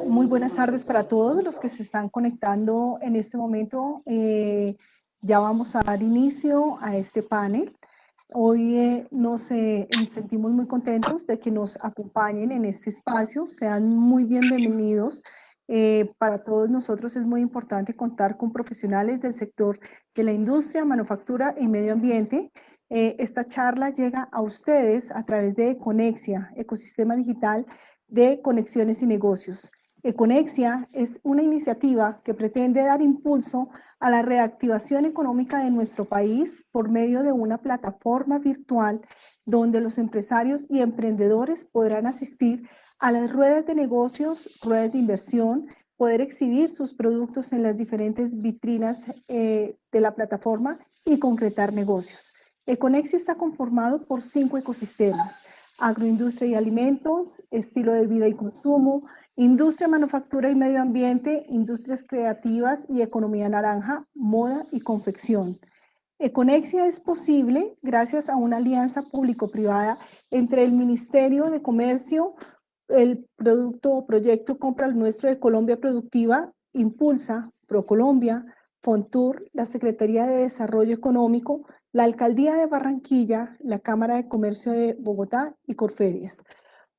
Muy buenas tardes para todos los que se están conectando en este momento. Ya vamos a dar inicio a este panel. Hoy nos sentimos muy contentos de que nos acompañen en este espacio. Sean muy bienvenidos. Para todos nosotros es muy importante contar con profesionales del sector de la industria, manufactura y medio ambiente. Esta charla llega a ustedes a través de Econexia, ecosistema digital de conexiones y negocios. Econexia es una iniciativa que pretende dar impulso a la reactivación económica de nuestro país por medio de una plataforma virtual donde los empresarios y emprendedores podrán asistir a las ruedas de negocios, ruedas de inversión, poder exhibir sus productos en las diferentes vitrinas de la plataforma y concretar negocios. Econexia está conformado por 5 ecosistemas: agroindustria y alimentos, estilo de vida y consumo, industria, manufactura y medio ambiente, industrias creativas y economía naranja, moda y confección. Econexia es posible gracias a una alianza público-privada entre el Ministerio de Comercio, el proyecto Compra el Nuestro de Colombia Productiva, Impulsa, ProColombia, Fontur, la Secretaría de Desarrollo Económico, la Alcaldía de Barranquilla, la Cámara de Comercio de Bogotá y Corferias.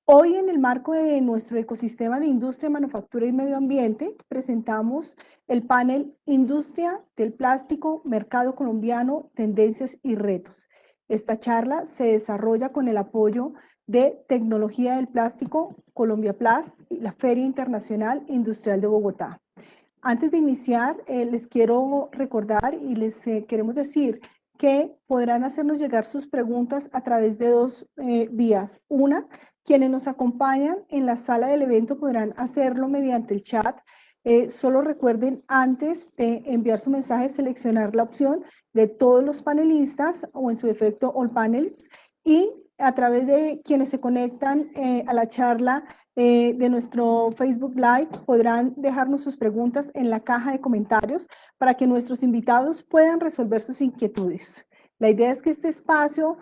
Hoy, en el marco de nuestro ecosistema de industria, manufactura y medio ambiente, presentamos el panel Industria del Plástico, Mercado Colombiano, Tendencias y Retos. Esta charla se desarrolla con el apoyo de Tecnología del Plástico, Colombia Plast y la Feria Internacional Industrial de Bogotá. Antes de iniciar, les quiero recordar y les queremos decir que podrán hacernos llegar sus preguntas a través de 2 vías. Una, quienes nos acompañan en la sala del evento podrán hacerlo mediante el chat. Solo recuerden, antes de enviar su mensaje, seleccionar la opción de todos los panelistas o en su defecto all panels, y a través de quienes se conectan a la charla de nuestro Facebook Live podrán dejarnos sus preguntas en la caja de comentarios para que nuestros invitados puedan resolver sus inquietudes. La idea es que este espacio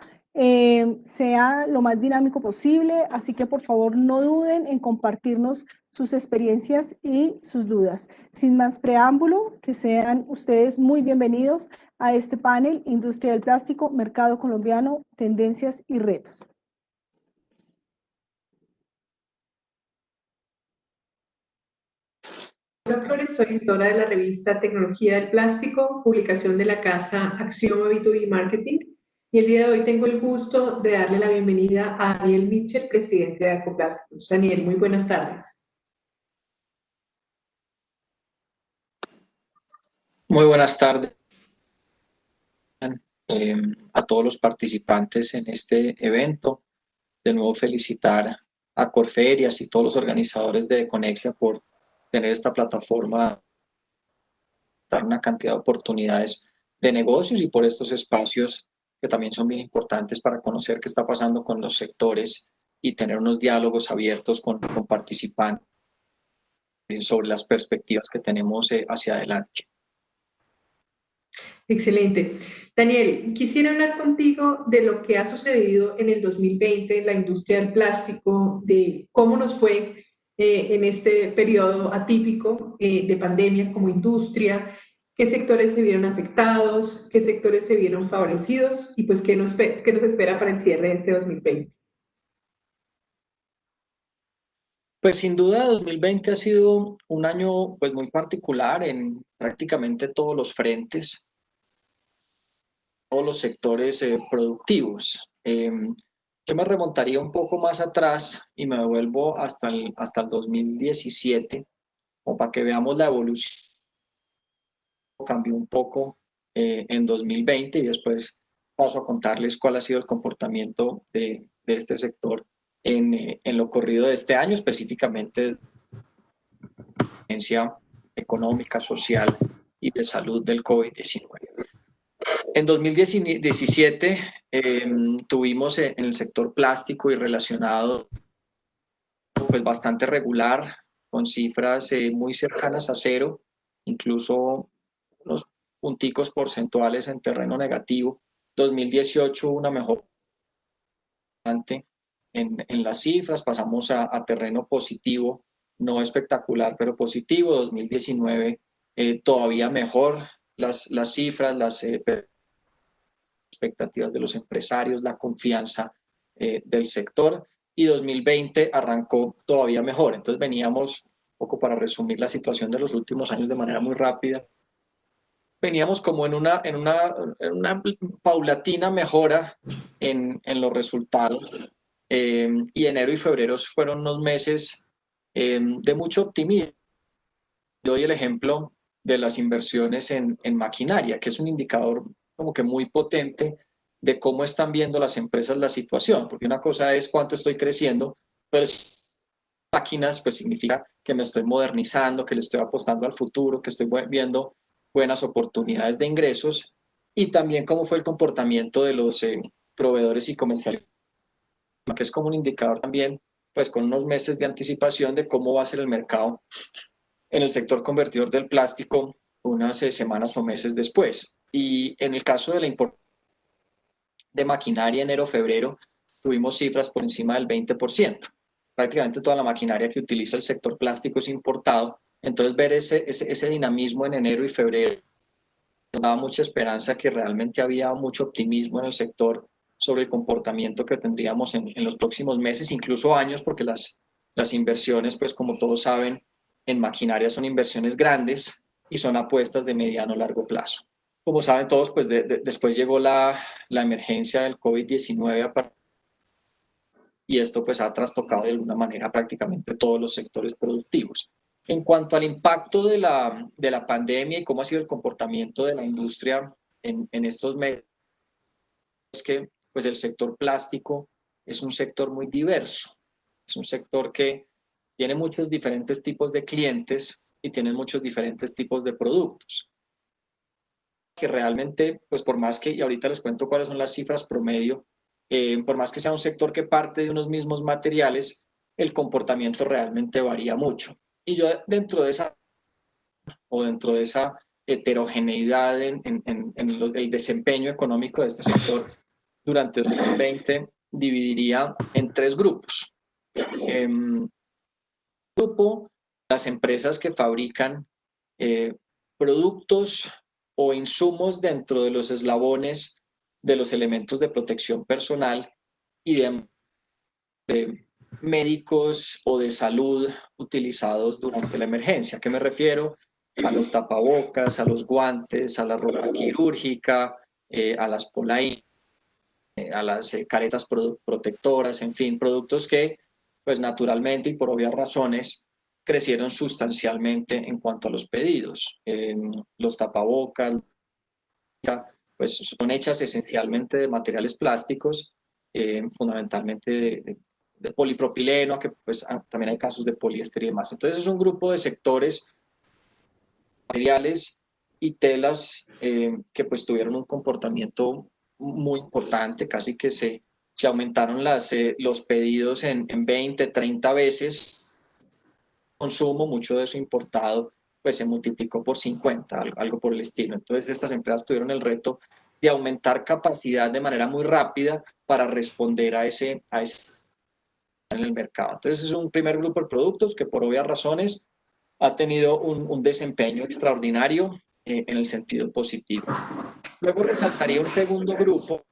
sea lo más dinámico posible, así que por favor no duden en compartirnos sus experiencias y sus dudas. Sin más preámbulo, que sean ustedes muy bienvenidos a este panel Industria del Plástico, Mercado Colombiano, Tendencias y Retos. Hola Flores, soy editora de la revista Tecnología del Plástico, publicación de la casa Axioma B2B Marketing, y el día de hoy tengo el gusto de darle la bienvenida a Daniel Mitchell, presidente de Acoplásticos. Daniel, muy buenas tardes. Muy buenas tardes a todos los participantes en este evento. De nuevo felicitar a Corferias y todos los organizadores de Econexia por tener esta plataforma, dar una cantidad de oportunidades de negocios y por estos espacios que también son bien importantes para conocer qué está pasando con los sectores y tener unos diálogos abiertos con participantes sobre las perspectivas que tenemos hacia adelante. Excelente. Daniel, quisiera hablar contigo de lo que ha sucedido en el 2020 en la industria del plástico, de cómo nos fue en este periodo atípico de pandemia como industria, qué sectores se vieron afectados, qué sectores se vieron favorecidos y pues qué nos espera para el cierre de este 2020. Pues sin duda 2020 ha sido un año pues muy particular en prácticamente todos los frentes, todos los sectores productivos. Yo me remontaría un poco más atrás y me vuelvo hasta el 2017, o para que veamos la evolución. Cambió un poco en 2020 y después paso a contarles cuál ha sido el comportamiento de este sector en lo corrido de este año, específicamente de económica, social y de salud del COVID-19. En 2017 tuvimos en el sector plástico y relacionado pues bastante regular, con cifras muy cercanas a cero, incluso unos punticos porcentuales en terreno negativo. 2018 una mejor en las cifras, pasamos a terreno positivo, no espectacular, pero positivo. 2019 todavía mejor las cifras, las expectativas de los empresarios, la confianza del sector, y 2020 arrancó todavía mejor. Entonces veníamos, un poco para resumir la situación de los últimos años de manera muy rápida, veníamos como en una paulatina mejora en los resultados, y enero y febrero fueron unos meses de mucho optimismo. Doy el ejemplo de las inversiones en maquinaria, que es un indicador como que muy potente de cómo están viendo las empresas la situación, porque una cosa es cuánto estoy creciendo, pero máquinas pues significa que me estoy modernizando, que le estoy apostando al futuro, que estoy viendo buenas oportunidades de ingresos, y también cómo fue el comportamiento de los proveedores y comerciales, que es como un indicador también, pues con unos meses de anticipación de cómo va a ser el mercado en el sector convertidor del plástico unas semanas o meses después. Y en el caso de la importación de maquinaria, enero-febrero, tuvimos cifras por encima del 20%. Prácticamente toda la maquinaria que utiliza el sector plástico es importado. Entonces, ver ese dinamismo en enero y febrero nos daba mucha esperanza que realmente había mucho optimismo en el sector sobre el comportamiento que tendríamos en los próximos meses, incluso años, porque las inversiones, pues como todos saben, en maquinaria son inversiones grandes y son apuestas de mediano a largo plazo. Como saben todos, pues después llegó la emergencia del COVID-19 y esto pues ha trastocado de alguna manera prácticamente todos los sectores productivos. En cuanto al impacto de la pandemia y cómo ha sido el comportamiento de la industria en estos meses, es que pues el sector plástico es un sector muy diverso, es un sector que tiene muchos diferentes tipos de clientes y tiene muchos diferentes tipos de productos, que realmente, pues por más que, y ahorita les cuento cuáles son las cifras promedio, por más que sea un sector que parte de unos mismos materiales, el comportamiento realmente varía mucho. Y yo dentro de esa heterogeneidad en el desempeño económico de este sector durante 2020, dividiría en tres grupos. Grupo, las empresas que fabrican productos o insumos dentro de los eslabones de los elementos de protección personal y de médicos o de salud utilizados durante la emergencia. ¿A qué me refiero? A los tapabocas, a los guantes, a la ropa quirúrgica, a las polainas, a las caretas protectoras, en fin, productos que, pues naturalmente y por obvias razones, crecieron sustancialmente en cuanto a los pedidos. Los tapabocas, pues son hechas esencialmente de materiales plásticos, fundamentalmente de polipropileno, que pues también hay casos de poliéster y demás. Entonces es un grupo de sectores, materiales y telas que pues tuvieron un comportamiento muy importante, casi que se aumentaron los pedidos en 20, 30 veces. Consumo, mucho de eso importado, pues se multiplicó por 50, algo por el estilo. Entonces estas empresas tuvieron el reto de aumentar capacidad de manera muy rápida para responder a ese en el mercado. Entonces es un primer grupo de productos que por obvias razones ha tenido un desempeño extraordinario en el sentido positivo. Luego resaltaría un segundo grupo,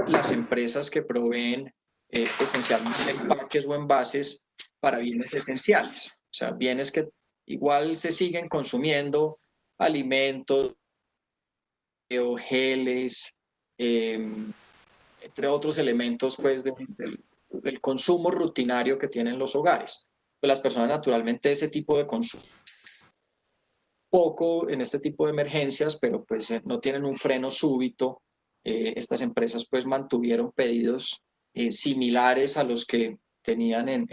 las empresas que proveen esencialmente empaques o envases para bienes esenciales, o sea, bienes que igual se siguen consumiendo, alimentos, geles, entre otros elementos pues del consumo rutinario que tienen los hogares. Pues las personas naturalmente ese tipo de consumo poco en este tipo de emergencias, pero pues no tienen un freno súbito. Estas empresas pues mantuvieron pedidos similares a los que tenían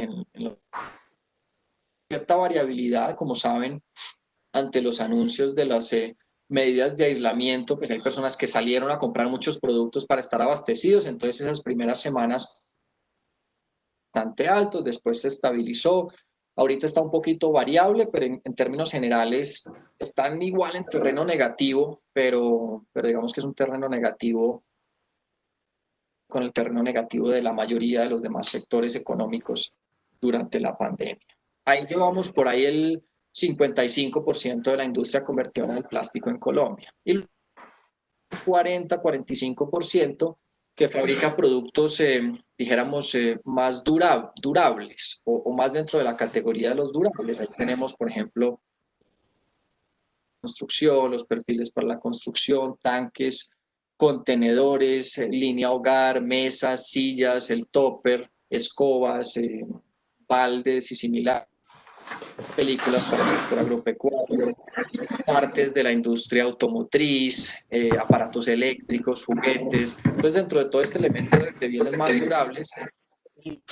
cierta variabilidad, como saben, ante los anuncios de las medidas de aislamiento, pues hay personas que salieron a comprar muchos productos para estar abastecidos, entonces esas primeras semanas bastante altos, después se estabilizó. Ahorita está un poquito variable, pero en términos generales están igual en terreno negativo, pero digamos que es un terreno negativo con el terreno negativo de la mayoría de los demás sectores económicos durante la pandemia. Ahí llevamos por ahí el 55% de la industria convertidora del plástico en Colombia. Y el 40-45% que fabrica productos, dijéramos, más durables o más dentro de la categoría de los durables. Ahí tenemos, por ejemplo, construcción, los perfiles para la construcción, tanques, contenedores, línea hogar, mesas, sillas, el topper, escobas, baldes y similares, películas para el sector agropecuario, partes de la industria automotriz, aparatos eléctricos, juguetes. Entonces, dentro de todo este elemento de bienes más durables, el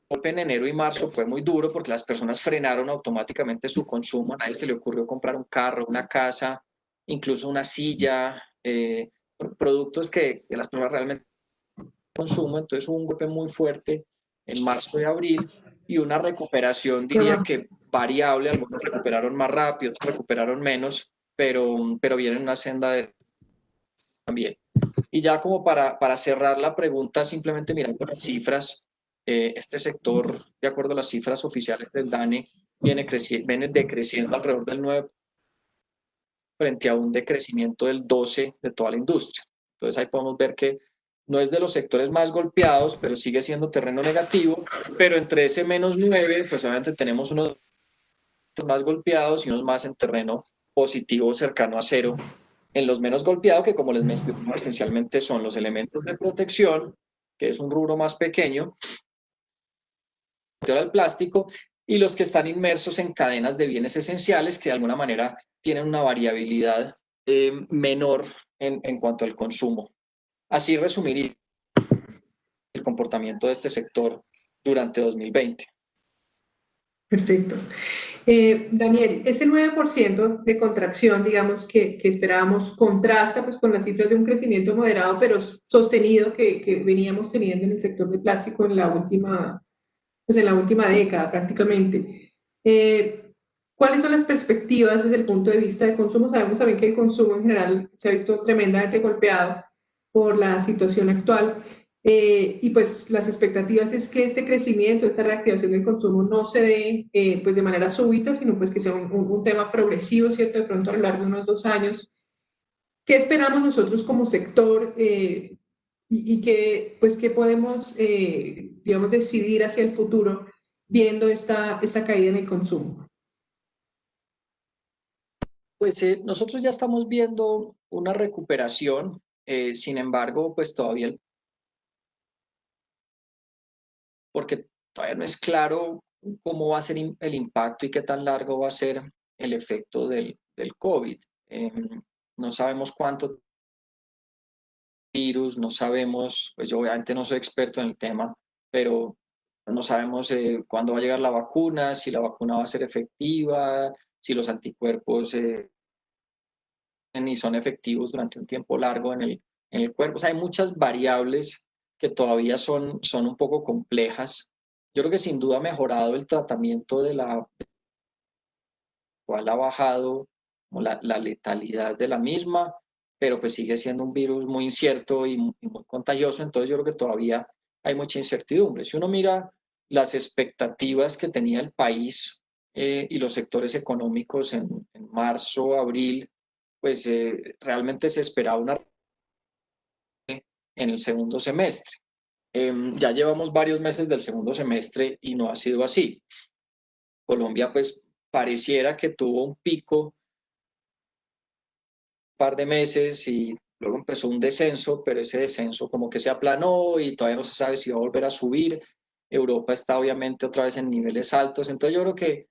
golpe en enero y marzo fue muy duro porque las personas frenaron automáticamente su consumo. A nadie se le ocurrió comprar un carro, una casa, incluso una silla, productos que las personas realmente consumen. Entonces hubo un golpe muy fuerte en marzo y abril y una recuperación, diría que variable. Algunos recuperaron más rápido, otros recuperaron menos, pero viene en una senda de también. Y ya como para cerrar la pregunta, simplemente mirando las cifras, este sector, de acuerdo a las cifras oficiales del DANE, viene decreciendo alrededor del 9 frente a un decrecimiento del 12 de toda la industria. Entonces ahí podemos ver que no es de los sectores más golpeados, pero sigue siendo terreno negativo, pero entre ese menos 9, pues obviamente tenemos unos más golpeados y unos más en terreno positivo cercano a cero. En los menos golpeados, que como les mencioné, esencialmente son los elementos de protección, que es un rubro más pequeño, el plástico, y los que están inmersos en cadenas de bienes esenciales que de alguna manera tienen una variabilidad menor en cuanto al consumo. Así resumiría el comportamiento de este sector durante 2020. Perfecto. Daniel, ese 9% de contracción, digamos, que esperábamos, contrasta pues, con las cifras de un crecimiento moderado, pero sostenido que veníamos teniendo en el sector de plástico pues, en la última década prácticamente. ¿Cuáles son las perspectivas desde el punto de vista de consumo? Sabemos también que el consumo en general se ha visto tremendamente golpeado por la situación actual. Y pues las expectativas es que este crecimiento, esta reactivación del consumo no se dé pues de manera súbita, sino pues que sea un tema progresivo, ¿cierto? De pronto a lo largo de unos 2 años. ¿Qué esperamos nosotros como sector y qué podemos, digamos, decidir hacia el futuro viendo esta caída en el consumo? Pues nosotros ya estamos viendo una recuperación, sin embargo, pues todavía porque todavía no es claro cómo va a ser el impacto y qué tan largo va a ser el efecto del COVID. No sabemos cuánto virus, no sabemos, pues yo obviamente no soy experto en el tema, pero no sabemos cuándo va a llegar la vacuna, si la vacuna va a ser efectiva, si los anticuerpos ni son efectivos durante un tiempo largo en el cuerpo. O sea, hay muchas variables que todavía son un poco complejas. Yo creo que sin duda ha mejorado el tratamiento de la cual ha bajado la letalidad de la misma, pero pues sigue siendo un virus muy incierto y muy contagioso, entonces yo creo que todavía hay mucha incertidumbre. Si uno mira las expectativas que tenía el país y los sectores económicos en marzo, abril, pues realmente se esperaba una en el segundo semestre. Ya llevamos varios meses del segundo semestre y no ha sido así. Colombia pues pareciera que tuvo un pico un par de meses y luego empezó un descenso, pero ese descenso como que se aplanó y todavía no se sabe si va a volver a subir. Europa está obviamente otra vez en niveles altos, entonces yo creo que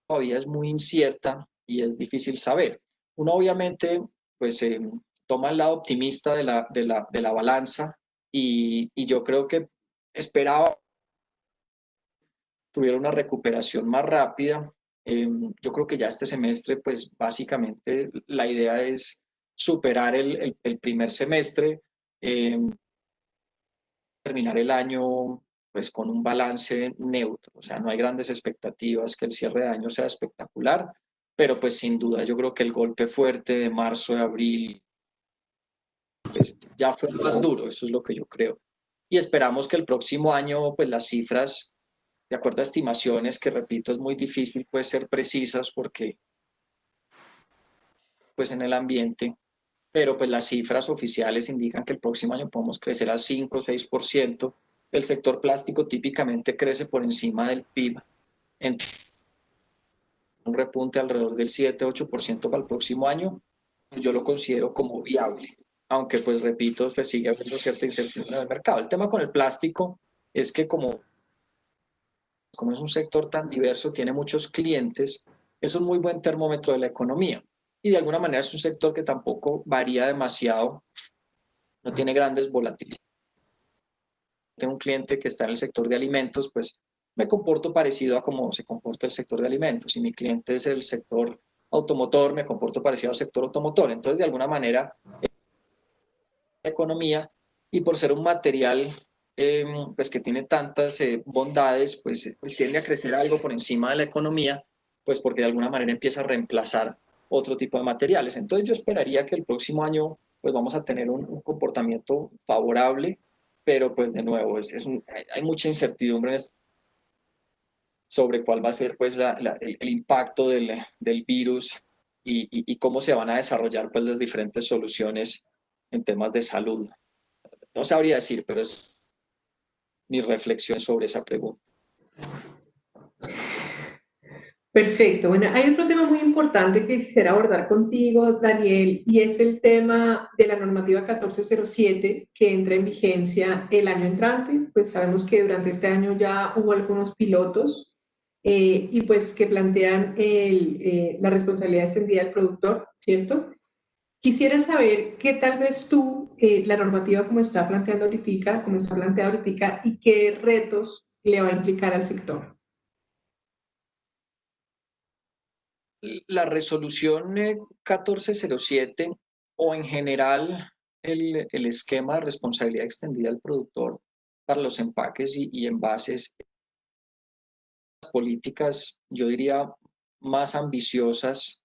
todavía es muy incierta y es difícil saber. Uno obviamente pues toma el lado optimista de la balanza y yo creo que esperaba tuviera una recuperación más rápida. Yo creo que ya este semestre, pues básicamente la idea es superar el primer semestre, eh, terminar el año pues con un balance neutro, o sea, no hay grandes expectativas que el cierre de año sea espectacular, pero pues sin duda yo creo que el golpe fuerte de marzo, de abril, pues ya fue más duro, eso es lo que yo creo. Y esperamos que el próximo año, pues las cifras, de acuerdo a estimaciones, que repito, es muy difícil pues ser precisas porque pues en el ambiente, pero pues las cifras oficiales indican que el próximo año podemos crecer al 5 o 6%. El sector plástico típicamente crece por encima del PIB, en un repunte alrededor del 7-8% para el próximo año, pues yo lo considero como viable, aunque pues repito, pues sigue habiendo cierta incertidumbre en el mercado. El tema con el plástico es que como es un sector tan diverso, tiene muchos clientes, es un muy buen termómetro de la economía y de alguna manera es un sector que tampoco varía demasiado, no tiene grandes volatilidades. Tengo un cliente que está en el sector de alimentos, pues me comporto parecido a cómo se comporta el sector de alimentos. Si mi cliente es el sector automotor, me comporto parecido al sector automotor. Entonces, de alguna manera, la economía y por ser un material pues que tiene tantas bondades, pues tiende a crecer algo por encima de la economía, pues porque de alguna manera empieza a reemplazar otro tipo de materiales. Entonces yo esperaría que el próximo año pues vamos a tener un comportamiento favorable, pero pues de nuevo hay mucha incertidumbre sobre cuál va a ser pues el impacto del virus y cómo se van a desarrollar pues las diferentes soluciones en temas de salud. No sabría decir, pero es mi reflexión sobre esa pregunta. Perfecto. Bueno, hay otro tema muy importante que quisiera abordar contigo, Daniel, y es el tema de la normativa 1407 que entra en vigencia el año entrante. Pues sabemos que durante este año ya hubo algunos pilotos y pues que plantean la responsabilidad extendida del productor, ¿cierto? Quisiera saber qué tal vez tú, la normativa como está planteando ahorita, como está planteada ahorita, y qué retos le va a implicar al sector. La resolución 1407 o en general el esquema de responsabilidad extendida al productor para los empaques y envases, políticas, yo diría, más ambiciosas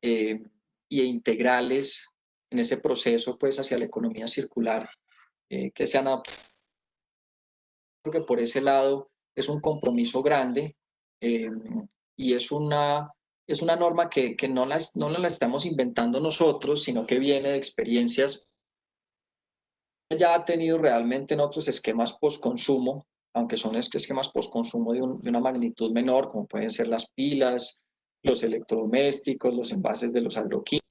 e integrales en ese proceso pues hacia la economía circular que se han adoptado. Creo que por ese lado es un compromiso grande eh, y es una norma que no la estamos inventando nosotros, sino que viene de experiencias ya ha tenido realmente en otros esquemas post-consumo, aunque son esquemas post-consumo de una magnitud menor, como pueden ser las pilas, los electrodomésticos, los envases de los agroquímicos,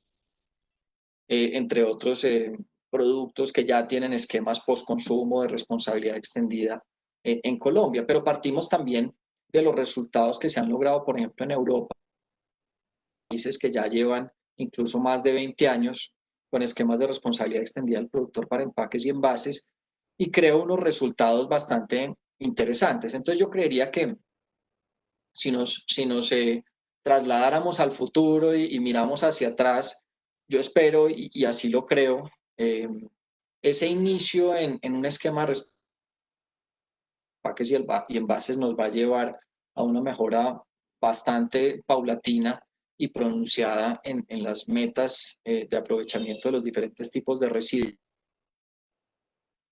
entre otros productos que ya tienen esquemas post-consumo de responsabilidad extendida en Colombia. Pero partimos también de los resultados que se han logrado, por ejemplo, en Europa, países que ya llevan incluso más de 20 años con esquemas de responsabilidad extendida del productor para empaques y envases, y creo unos resultados bastante interesantes. Entonces yo creería que si nos trasladáramos al futuro y miramos hacia atrás, yo espero, y así lo creo, ese inicio en un esquema de empaques y envases nos va a llevar a una mejora bastante paulatina y pronunciada en las metas de aprovechamiento de los diferentes tipos de residuos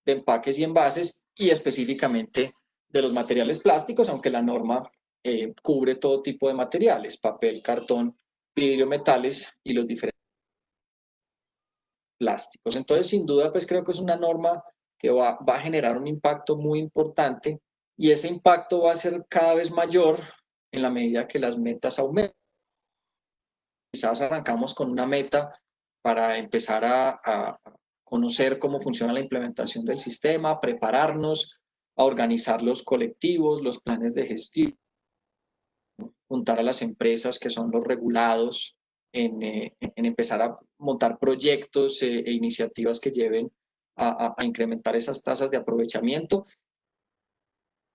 de empaques y envases y específicamente de los materiales plásticos, aunque la norma cubre todo tipo de materiales, papel, cartón, vidrio, metales y los diferentes plásticos. Entonces, sin duda, pues creo que es una norma que va a generar un impacto muy importante y ese impacto va a ser cada vez mayor en la medida que las metas aumenten. Quizás arrancamos con una meta para empezar a conocer cómo funciona la implementación del sistema, prepararnos, a organizar los colectivos, los planes de gestión, juntar a las empresas que son los regulados en empezar a montar proyectos e iniciativas que lleven a incrementar esas tasas de aprovechamiento.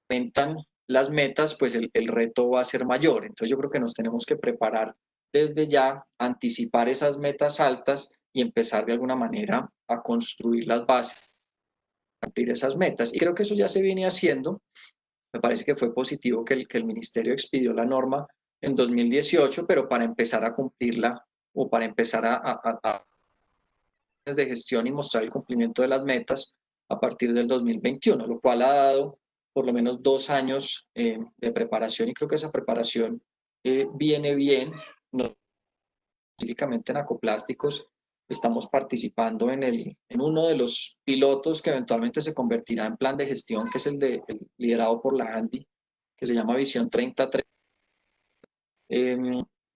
Aumentan las metas, pues el reto va a ser mayor. Entonces yo creo que nos tenemos que preparar desde ya, anticipar esas metas altas y empezar de alguna manera a construir las bases para cumplir esas metas. Y creo que eso ya se viene haciendo. Me parece que fue positivo que el ministerio expidió la norma en 2018, pero para empezar a cumplirla o para empezar a de gestión y mostrar el cumplimiento de las metas a partir del 2021, lo cual ha dado por lo menos 2 años de preparación, y creo que esa preparación viene bien. No, específicamente en Acoplásticos estamos participando en uno de los pilotos que eventualmente se convertirá en plan de gestión, que es el liderado por la ANDI, que se llama Visión 3030.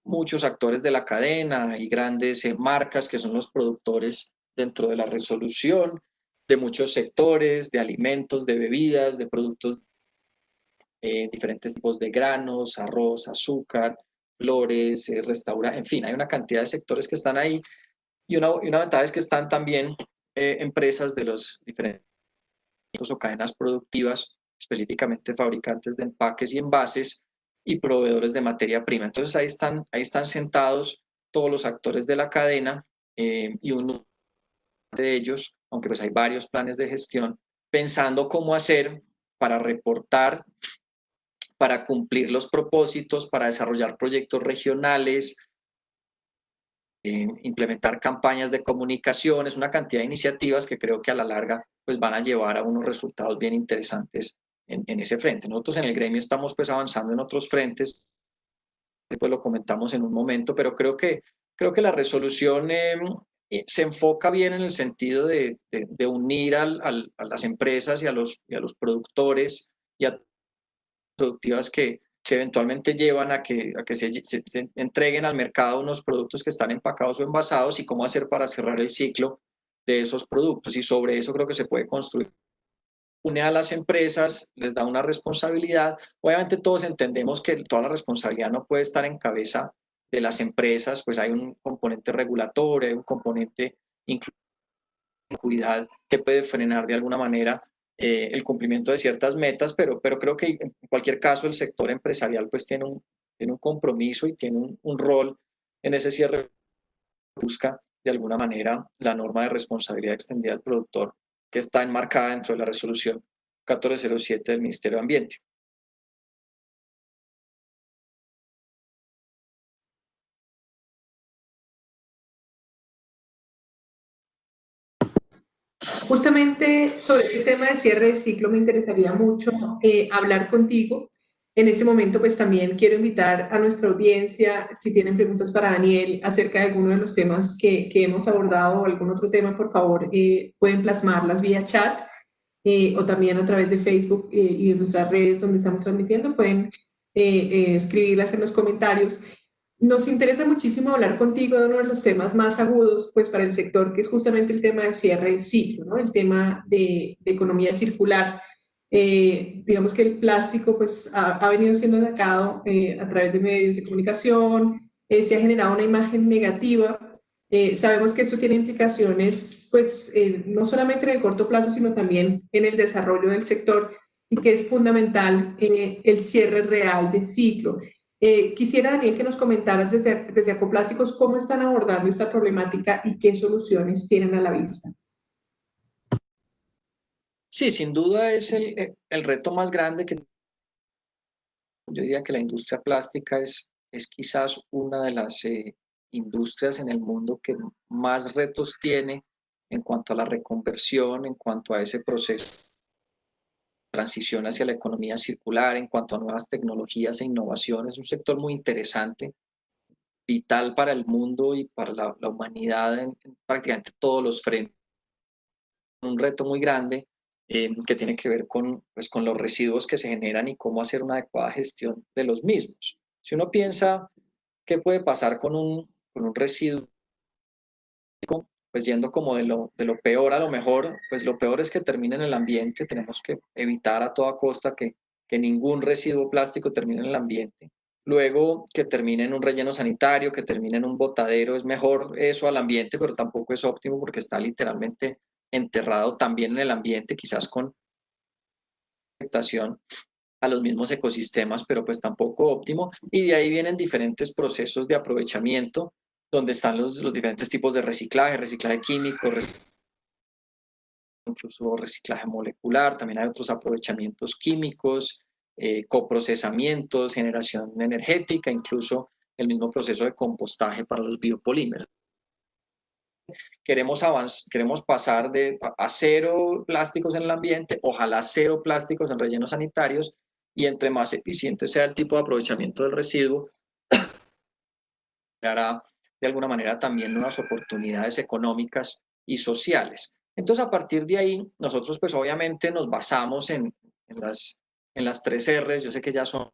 Muchos actores de la cadena y grandes marcas que son los productores dentro de la resolución, de muchos sectores, de alimentos, de bebidas, de productos, diferentes tipos de granos, arroz, azúcar, flores, restaurantes, en fin, hay una cantidad de sectores que están ahí, y una ventaja es que están también empresas de los diferentes o cadenas productivas, específicamente fabricantes de empaques y envases y proveedores de materia prima. Entonces ahí están sentados todos los actores de la cadena, y uno de ellos, aunque pues hay varios planes de gestión, pensando cómo hacer para reportar, para cumplir los propósitos, para desarrollar proyectos regionales, implementar campañas de comunicaciones, una cantidad de iniciativas que creo que a la larga pues van a llevar a unos resultados bien interesantes en ese frente. Nosotros en el gremio estamos pues avanzando en otros frentes, después lo comentamos en un momento, pero creo que la resolución se enfoca bien en el sentido de unir a las empresas y a los productores y a productivas que eventualmente llevan a que se entreguen al mercado unos productos que están empacados o envasados, y cómo hacer para cerrar el ciclo de esos productos. Y sobre eso creo que se puede construir. Une a las empresas, les da una responsabilidad. Obviamente todos entendemos que toda la responsabilidad no puede estar en cabeza de las empresas, pues hay un componente regulatorio, hay un componente incluso de seguridad que puede frenar de alguna manera el cumplimiento de ciertas metas, pero creo que en cualquier caso el sector empresarial pues tiene un compromiso y tiene un rol en ese cierre. Busca de alguna manera la norma de responsabilidad extendida al productor, que está enmarcada dentro de la resolución 1407 del Ministerio de Ambiente. Justamente sobre este tema de cierre de ciclo me interesaría mucho hablar contigo. En este momento, pues también quiero invitar a nuestra audiencia, si tienen preguntas para Daniel acerca de alguno de los temas que hemos abordado o algún otro tema, por favor, pueden plasmarlas vía chat, o también a través de Facebook y de nuestras redes donde estamos transmitiendo, pueden escribirlas en los comentarios. Nos interesa muchísimo hablar contigo de uno de los temas más agudos pues, para el sector, que es justamente el tema de cierre de ciclo, ¿no? El tema de economía circular. Digamos que el plástico pues, ha venido siendo atacado a través de medios de comunicación, se ha generado una imagen negativa. Sabemos que esto tiene implicaciones pues, no solamente en el corto plazo, sino también en el desarrollo del sector, y que es fundamental el cierre real de ciclo. Quisiera, Daniel, que nos comentaras desde Acoplásticos cómo están abordando esta problemática y qué soluciones tienen a la vista. Sí, sin duda es el reto más grande que yo diría que la industria plástica es quizás una de las industrias en el mundo que más retos tiene en cuanto a la reconversión, en cuanto a ese proceso de transición hacia la economía circular, en cuanto a nuevas tecnologías e innovaciones. Es un sector muy interesante, vital para el mundo y para la humanidad en prácticamente todos los frentes. Un reto muy grande que tiene que ver pues, con los residuos que se generan y cómo hacer una adecuada gestión de los mismos. Si uno piensa qué puede pasar con un residuo, pues yendo como de lo peor a lo mejor, pues lo peor es que termine en el ambiente. Tenemos que evitar a toda costa que ningún residuo plástico termine en el ambiente. Luego que termine en un relleno sanitario, que termine en un botadero, es mejor eso al ambiente, pero tampoco es óptimo porque está literalmente enterrado también en el ambiente, quizás con afectación a los mismos ecosistemas, pero pues tampoco óptimo. Y de ahí vienen diferentes procesos de aprovechamiento, donde están los diferentes tipos de reciclaje químico, incluso reciclaje molecular. También hay otros aprovechamientos químicos, coprocesamientos, generación energética, incluso el mismo proceso de compostaje para los biopolímeros. queremos pasar a cero plásticos en el ambiente, ojalá cero plásticos en rellenos sanitarios, y entre más eficiente sea el tipo de aprovechamiento del residuo, creará de alguna manera también unas oportunidades económicas y sociales. Entonces, a partir de ahí, nosotros pues obviamente nos basamos en las 3 R's. Yo sé que ya son,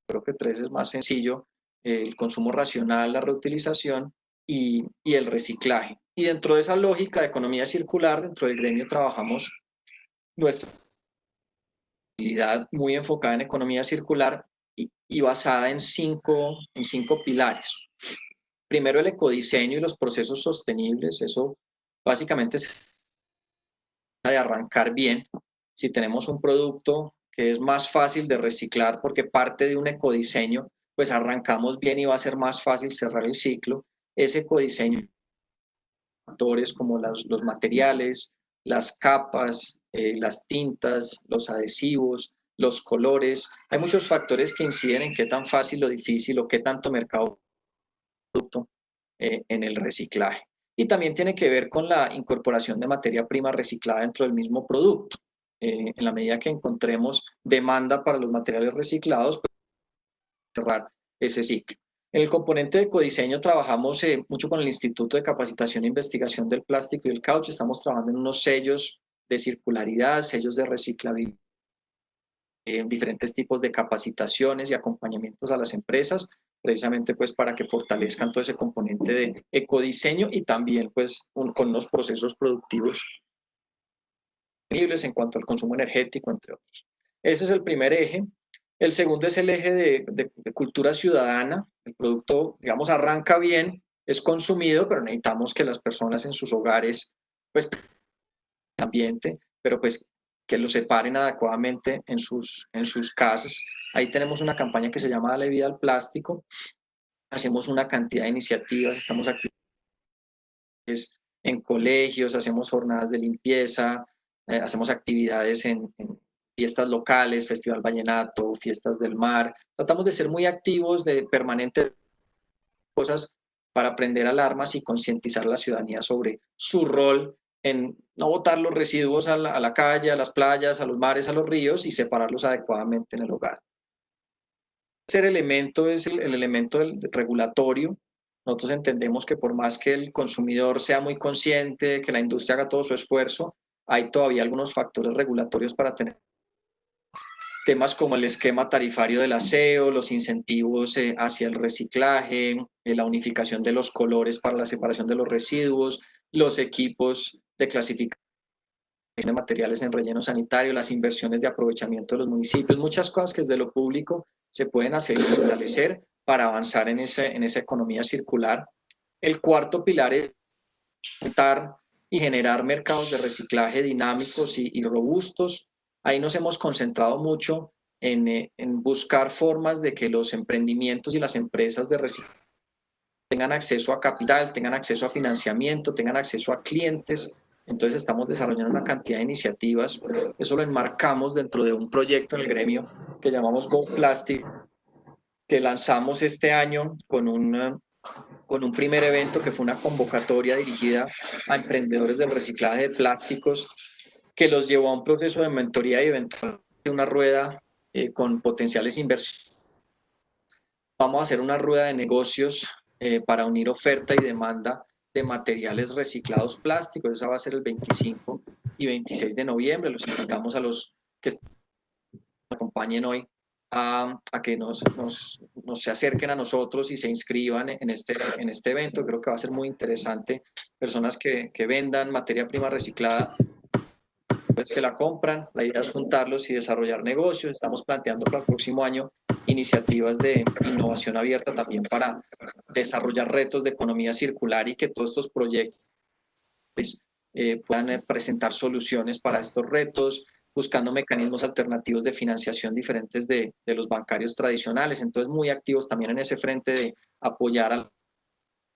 creo que 3 es más sencillo: el consumo racional, la reutilización y el reciclaje. Y dentro de esa lógica de economía circular, dentro del gremio trabajamos nuestra actividad muy enfocada en economía circular y basada en cinco pilares. Primero, el ecodiseño y los procesos sostenibles. Eso básicamente es de arrancar bien. Si tenemos un producto que es más fácil de reciclar porque parte de un ecodiseño, pues arrancamos bien y va a ser más fácil cerrar el ciclo. Ese ecodiseño, factores como los materiales, las capas, las tintas, los adhesivos, los colores. Hay muchos factores que inciden en qué tan fácil o difícil o qué tanto mercado en el reciclaje. Y también tiene que ver con la incorporación de materia prima reciclada dentro del mismo producto. En la medida que encontremos demanda para los materiales reciclados, pues cerrar ese ciclo. En el componente de ecodiseño trabajamos mucho con el Instituto de Capacitación e Investigación del Plástico y el Caucho. Estamos trabajando en unos sellos de circularidad, sellos de reciclabilidad, diferentes tipos de capacitaciones y acompañamientos a las empresas, precisamente pues para que fortalezcan todo ese componente de ecodiseño y también pues con unos procesos productivos sostenibles en cuanto al consumo energético, entre otros. Ese es el primer eje. El segundo es el eje de cultura ciudadana. El producto, digamos, arranca bien, es consumido, pero necesitamos que las personas en sus hogares, pues, el ambiente, pero pues que lo separen adecuadamente en sus casas. Ahí tenemos una campaña que se llama Dale Vida al Plástico. Hacemos una cantidad de iniciativas, estamos activos en colegios, hacemos jornadas de limpieza, hacemos actividades en fiestas locales, Festival Vallenato, fiestas del mar. Tratamos de ser muy activos, de permanente cosas para prender alarmas y concientizar a la ciudadanía sobre su rol en no botar los residuos a la calle, a las playas, a los mares, a los ríos y separarlos adecuadamente en el hogar. El tercer elemento es el elemento del regulatorio. Nosotros entendemos que por más que el consumidor sea muy consciente, que la industria haga todo su esfuerzo, hay todavía algunos factores regulatorios para tener temas como el esquema tarifario del aseo, los incentivos hacia el reciclaje, la unificación de los colores para la separación de los residuos, los equipos de clasificación de materiales en relleno sanitario, las inversiones de aprovechamiento de los municipios, muchas cosas que desde lo público se pueden hacer y fortalecer para avanzar en esa economía circular. El cuarto pilar es aumentar y generar mercados de reciclaje dinámicos y robustos. Ahí nos hemos concentrado mucho en buscar formas de que los emprendimientos y las empresas de reciclaje tengan acceso a capital, tengan acceso a financiamiento, tengan acceso a clientes. Entonces estamos desarrollando una cantidad de iniciativas. Eso lo enmarcamos dentro de un proyecto en el gremio que llamamos Go Plastic, que lanzamos este año con un primer evento que fue una convocatoria dirigida a emprendedores del reciclaje de plásticos, que los llevó a un proceso de mentoría y eventualmente una rueda con potenciales inversores. Vamos a hacer una rueda de negocios para unir oferta y demanda de materiales reciclados plásticos. Esa va a ser el 25 y 26 de noviembre. Los invitamos a los que nos acompañen hoy a que se acerquen a nosotros y se inscriban en este evento. Creo que va a ser muy interesante. Personas que vendan materia prima reciclada, pues que la compran. La idea es juntarlos y desarrollar negocios. Estamos planteando para el próximo año iniciativas de innovación abierta también para desarrollar retos de economía circular y que todos estos proyectos pues, puedan presentar soluciones para estos retos, buscando mecanismos alternativos de financiación diferentes de los bancarios tradicionales. Entonces, muy activos también en ese frente de apoyar al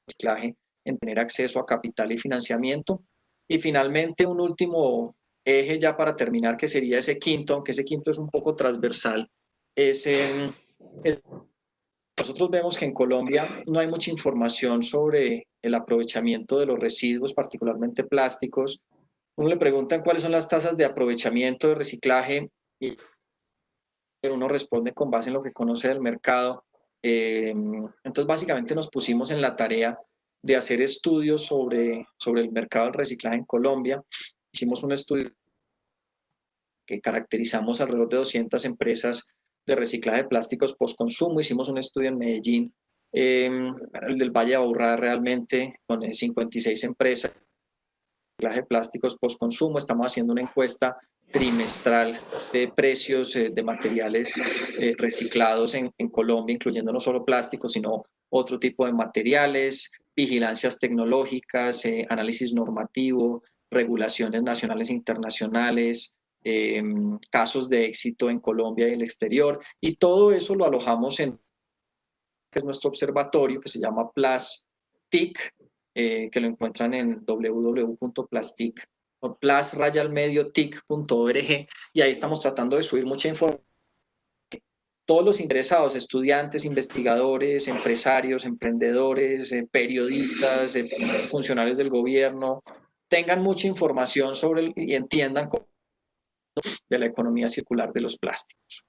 reciclaje, en tener acceso a capital y financiamiento. Y finalmente, un último eje ya para terminar, que sería ese quinto, aunque ese quinto es un poco transversal, es el nosotros vemos que en Colombia no hay mucha información sobre el aprovechamiento de los residuos, particularmente plásticos. Uno le preguntan cuáles son las tasas de aprovechamiento de reciclaje y uno responde con base en lo que conoce del mercado. Entonces, básicamente nos pusimos en la tarea de hacer estudios sobre el mercado del reciclaje en Colombia. Hicimos un estudio que caracterizamos alrededor de 200 empresas de reciclaje de plásticos post-consumo. Hicimos un estudio en Medellín, el del Valle de Aburrá realmente, con 56 empresas de reciclaje de plásticos post-consumo. Estamos haciendo una encuesta trimestral de precios de materiales reciclados en Colombia, incluyendo no solo plásticos, sino otro tipo de materiales, vigilancias tecnológicas, análisis normativo, regulaciones nacionales e internacionales, casos de éxito en Colombia y el exterior, y todo eso lo alojamos en que es nuestro observatorio, que se llama Plastic, que lo encuentran en www.plastic, plus-tic.org, y ahí estamos tratando de subir mucha información. Todos los interesados, estudiantes, investigadores, empresarios, emprendedores, periodistas, funcionarios del gobierno, tengan mucha información sobre y entiendan de la economía circular de los plásticos.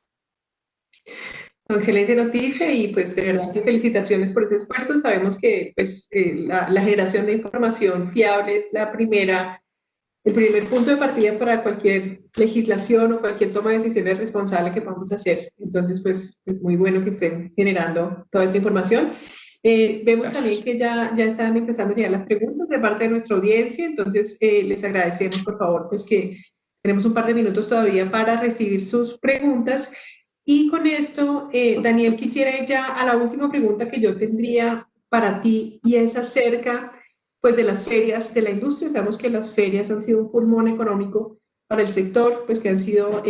Excelente noticia y pues de verdad que felicitaciones por ese esfuerzo. Sabemos que pues, la generación de información fiable es el primer punto de partida para cualquier legislación o cualquier toma de decisiones responsable que podamos hacer. Entonces, pues es muy bueno que estén generando toda esta información. Vemos Gracias. también que ya están empezando a llegar las preguntas de parte de nuestra audiencia, entonces les agradecemos, por favor, pues que tenemos un par de minutos todavía para recibir sus preguntas. Y con esto, Daniel, quisiera ir ya a la última pregunta que yo tendría para ti, y es acerca pues, de las ferias de la industria. Sabemos que las ferias han sido un pulmón económico para el sector, pues que han sido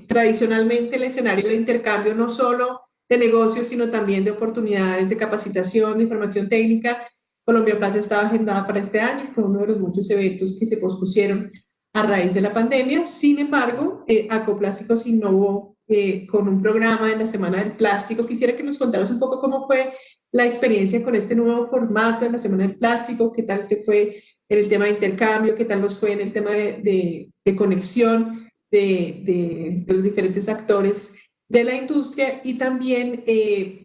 tradicionalmente el escenario de intercambio no solo de negocios, sino también de oportunidades de capacitación, de información técnica. Colombia Plaza estaba agendada para este año, fue uno de los muchos eventos que se pospusieron a raíz de la pandemia. Sin embargo, Acoplásticos innovó con un programa en la Semana del Plástico. Quisiera que nos contaras un poco cómo fue la experiencia con este nuevo formato en la Semana del Plástico, qué tal te fue en el tema de intercambio, qué tal nos fue en el tema de conexión de los diferentes actores de la industria, y también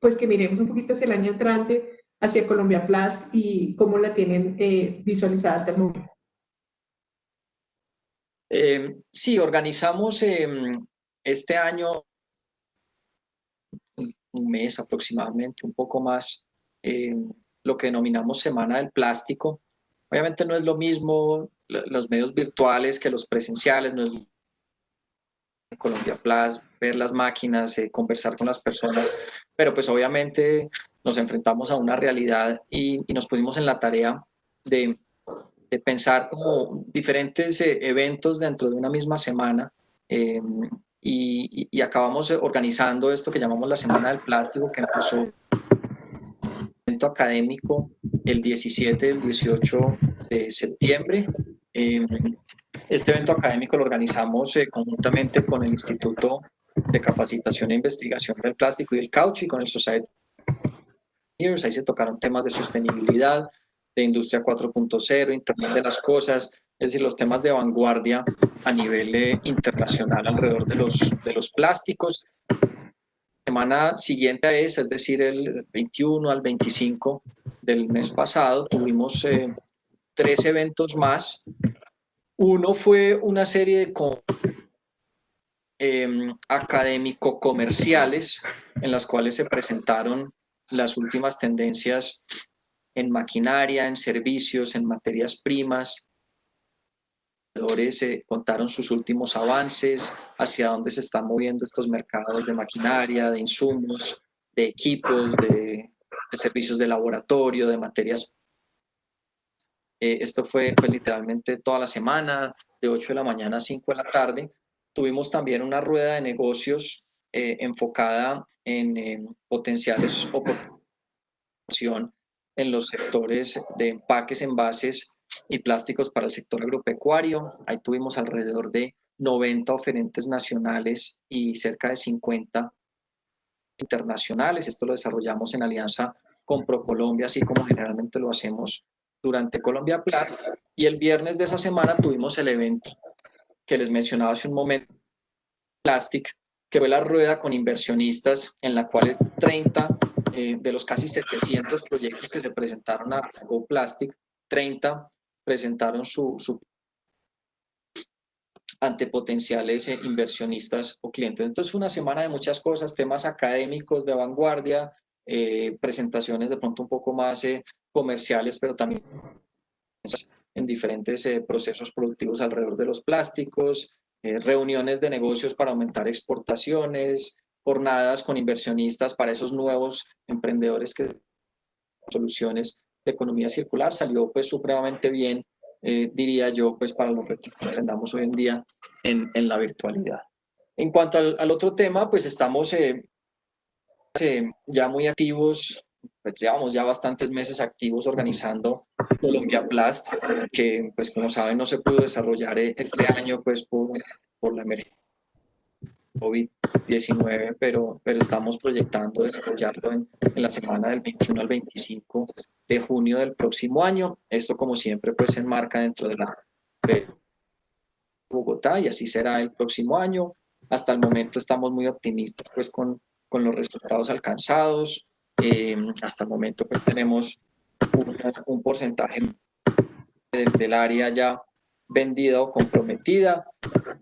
pues que miremos un poquito hacia el año entrante, hacia Colombia Plast y cómo la tienen visualizada hasta el momento. Sí, organizamos este año un mes aproximadamente, un poco más, lo que denominamos Semana del Plástico. Obviamente no es lo mismo los medios virtuales que los presenciales, no es Colombia Plus, ver las máquinas, conversar con las personas, pero pues obviamente nos enfrentamos a una realidad y nos pusimos en la tarea de pensar como diferentes eventos dentro de una misma semana, y acabamos organizando esto que llamamos la Semana del Plástico, que empezó un evento académico el 17 y el 18 de septiembre. Este evento académico lo organizamos conjuntamente con el Instituto de Capacitación e Investigación del Plástico y del Caucho y con el Society. Ahí se tocaron temas de sostenibilidad, de industria 4.0, Internet de las cosas, es decir, los temas de vanguardia a nivel internacional alrededor de los plásticos. La semana siguiente a esa, es decir, el 21 al 25 del mes pasado, tuvimos 3 eventos más. Uno fue una serie de académico-comerciales en las cuales se presentaron las últimas tendencias en maquinaria, en servicios, en materias primas. Los vendedores contaron sus últimos avances, hacia dónde se están moviendo estos mercados de maquinaria, de insumos, de equipos, de servicios de laboratorio, de materias. Esto fue literalmente toda la semana, de 8 de la mañana a 5 de la tarde. Tuvimos también una rueda de negocios enfocada en potenciales oportunidades en los sectores de empaques, envases y plásticos para el sector agropecuario. Ahí tuvimos alrededor de 90 oferentes nacionales y cerca de 50 internacionales. Esto lo desarrollamos en alianza con ProColombia, así como generalmente lo hacemos durante Colombia Plast. Y el viernes de esa semana tuvimos el evento que les mencionaba hace un momento, Plastic, que fue la rueda con inversionistas en la cual 30 de los casi 700 proyectos que se presentaron a GoPlastic, 30 presentaron su ante potenciales inversionistas o clientes. Entonces fue una semana de muchas cosas, temas académicos de vanguardia, presentaciones de pronto un poco más comerciales, pero también en diferentes procesos productivos alrededor de los plásticos, reuniones de negocios para aumentar exportaciones, jornadas con inversionistas para esos nuevos emprendedores que soluciones de economía circular. Salió pues supremamente bien, diría yo, pues para los retos que enfrentamos hoy en día en la virtualidad. En cuanto al otro tema, pues estamos ya muy activos, pues llevamos ya bastantes meses activos organizando Colombia Plast, que pues como saben no se pudo desarrollar este año pues por la emergencia COVID-19, pero estamos proyectando desarrollarlo en la semana del 21 al 25 de junio del próximo año. Esto como siempre pues se enmarca dentro de la Bogotá y así será el próximo año. Hasta el momento estamos muy optimistas pues con los resultados alcanzados. Hasta el momento pues tenemos un porcentaje del área ya vendida o comprometida,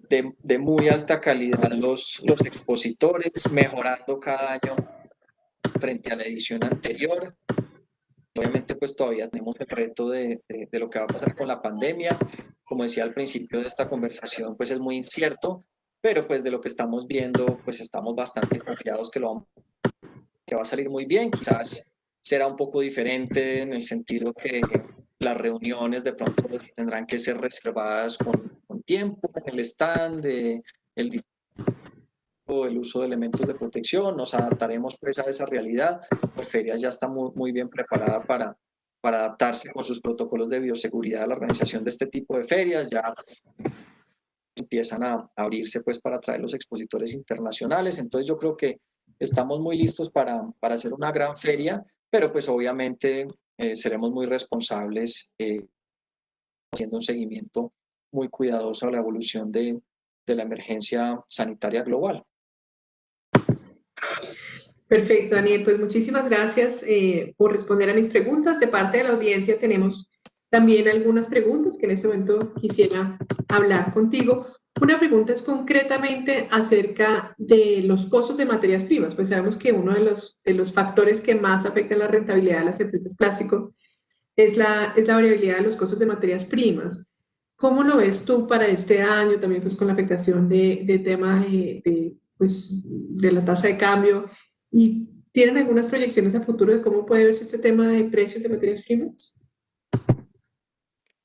de muy alta calidad los expositores, mejorando cada año frente a la edición anterior. Obviamente pues todavía tenemos el reto de lo que va a pasar con la pandemia. Como decía al principio de esta conversación, pues es muy incierto, pero pues de lo que estamos viendo, pues estamos bastante confiados que va a salir muy bien. Quizás será un poco diferente en el sentido que las reuniones de pronto pues, tendrán que ser reservadas con tiempo en el stand, el uso de elementos de protección. Nos adaptaremos pues a esa realidad. La feria ya está muy bien preparada para adaptarse con sus protocolos de bioseguridad a la organización de este tipo de ferias. Ya empiezan a abrirse pues para traer los expositores internacionales. Entonces yo creo que estamos muy listos para hacer una gran feria, pero pues obviamente seremos muy responsables haciendo un seguimiento muy cuidadoso a la evolución de la emergencia sanitaria global. Perfecto, Daniel. Pues muchísimas gracias por responder a mis preguntas. De parte de la audiencia tenemos también algunas preguntas que en este momento quisiera hablar contigo. Una pregunta es concretamente acerca de los costos de materias primas. Pues sabemos que uno de los factores que más afectan la rentabilidad de las empresas plástico es la variabilidad de los costos de materias primas. ¿Cómo lo ves tú para este año? También pues con la afectación de tema pues, de la tasa de cambio. ¿Y tienen algunas proyecciones a futuro de cómo puede verse este tema de precios de materias primas?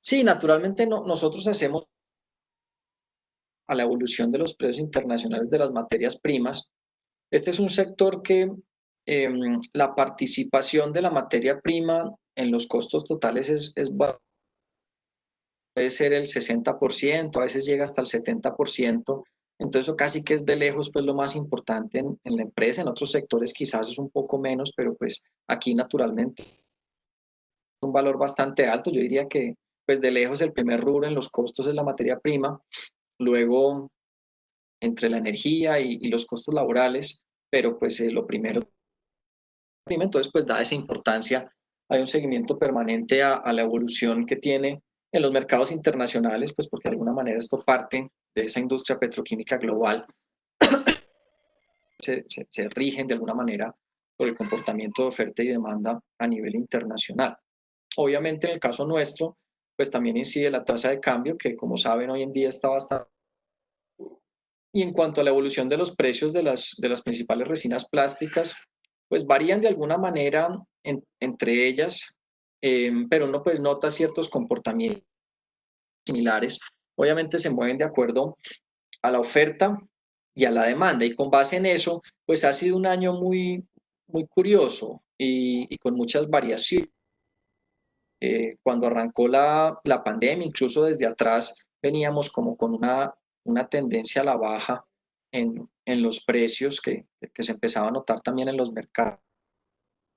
Sí, naturalmente nosotros hacemos a la evolución de los precios internacionales de las materias primas. Este es un sector que la participación de la materia prima en los costos totales puede ser el 60%, a veces llega hasta el 70%. Entonces eso casi que es de lejos pues lo más importante en la empresa. En otros sectores quizás es un poco menos, pero pues aquí naturalmente es un valor bastante alto. Yo diría que pues de lejos el primer rubro en los costos es la materia prima, luego entre la energía y los costos laborales, pero pues lo primero, entonces pues da esa importancia. Hay un seguimiento permanente a la evolución que tiene en los mercados internacionales, pues porque de alguna manera esto parte de esa industria petroquímica global, se rigen de alguna manera por el comportamiento de oferta y demanda a nivel internacional. Obviamente en el caso nuestro, pues también incide la tasa de cambio, que como saben hoy en día está bastante. Y en cuanto a la evolución de los precios de las principales resinas plásticas, pues varían de alguna manera entre ellas, pero uno pues nota ciertos comportamientos similares. Obviamente se mueven de acuerdo a la oferta y a la demanda, y con base en eso, pues ha sido un año muy curioso y con muchas variaciones. Cuando arrancó la pandemia, incluso desde atrás veníamos como con una tendencia a la baja en los precios que se empezaba a notar también en los mercados.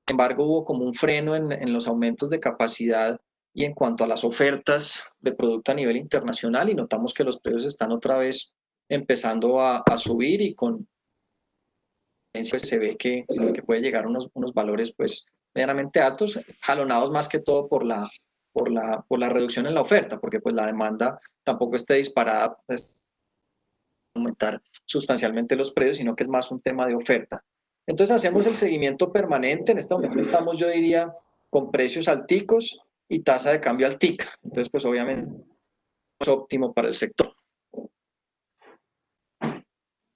Sin embargo, hubo como un freno en los aumentos de capacidad y en cuanto a las ofertas de producto a nivel internacional, y notamos que los precios están otra vez empezando a subir, y con pues, se ve que puede llegar a unos valores pues medianamente altos, jalonados más que todo por la reducción en la oferta, porque pues la demanda tampoco esté disparada, pues, aumentar sustancialmente los precios, sino que es más un tema de oferta. Entonces hacemos el seguimiento permanente. En este momento estamos, yo diría, con precios alticos y tasa de cambio altica. Entonces, pues obviamente es óptimo para el sector.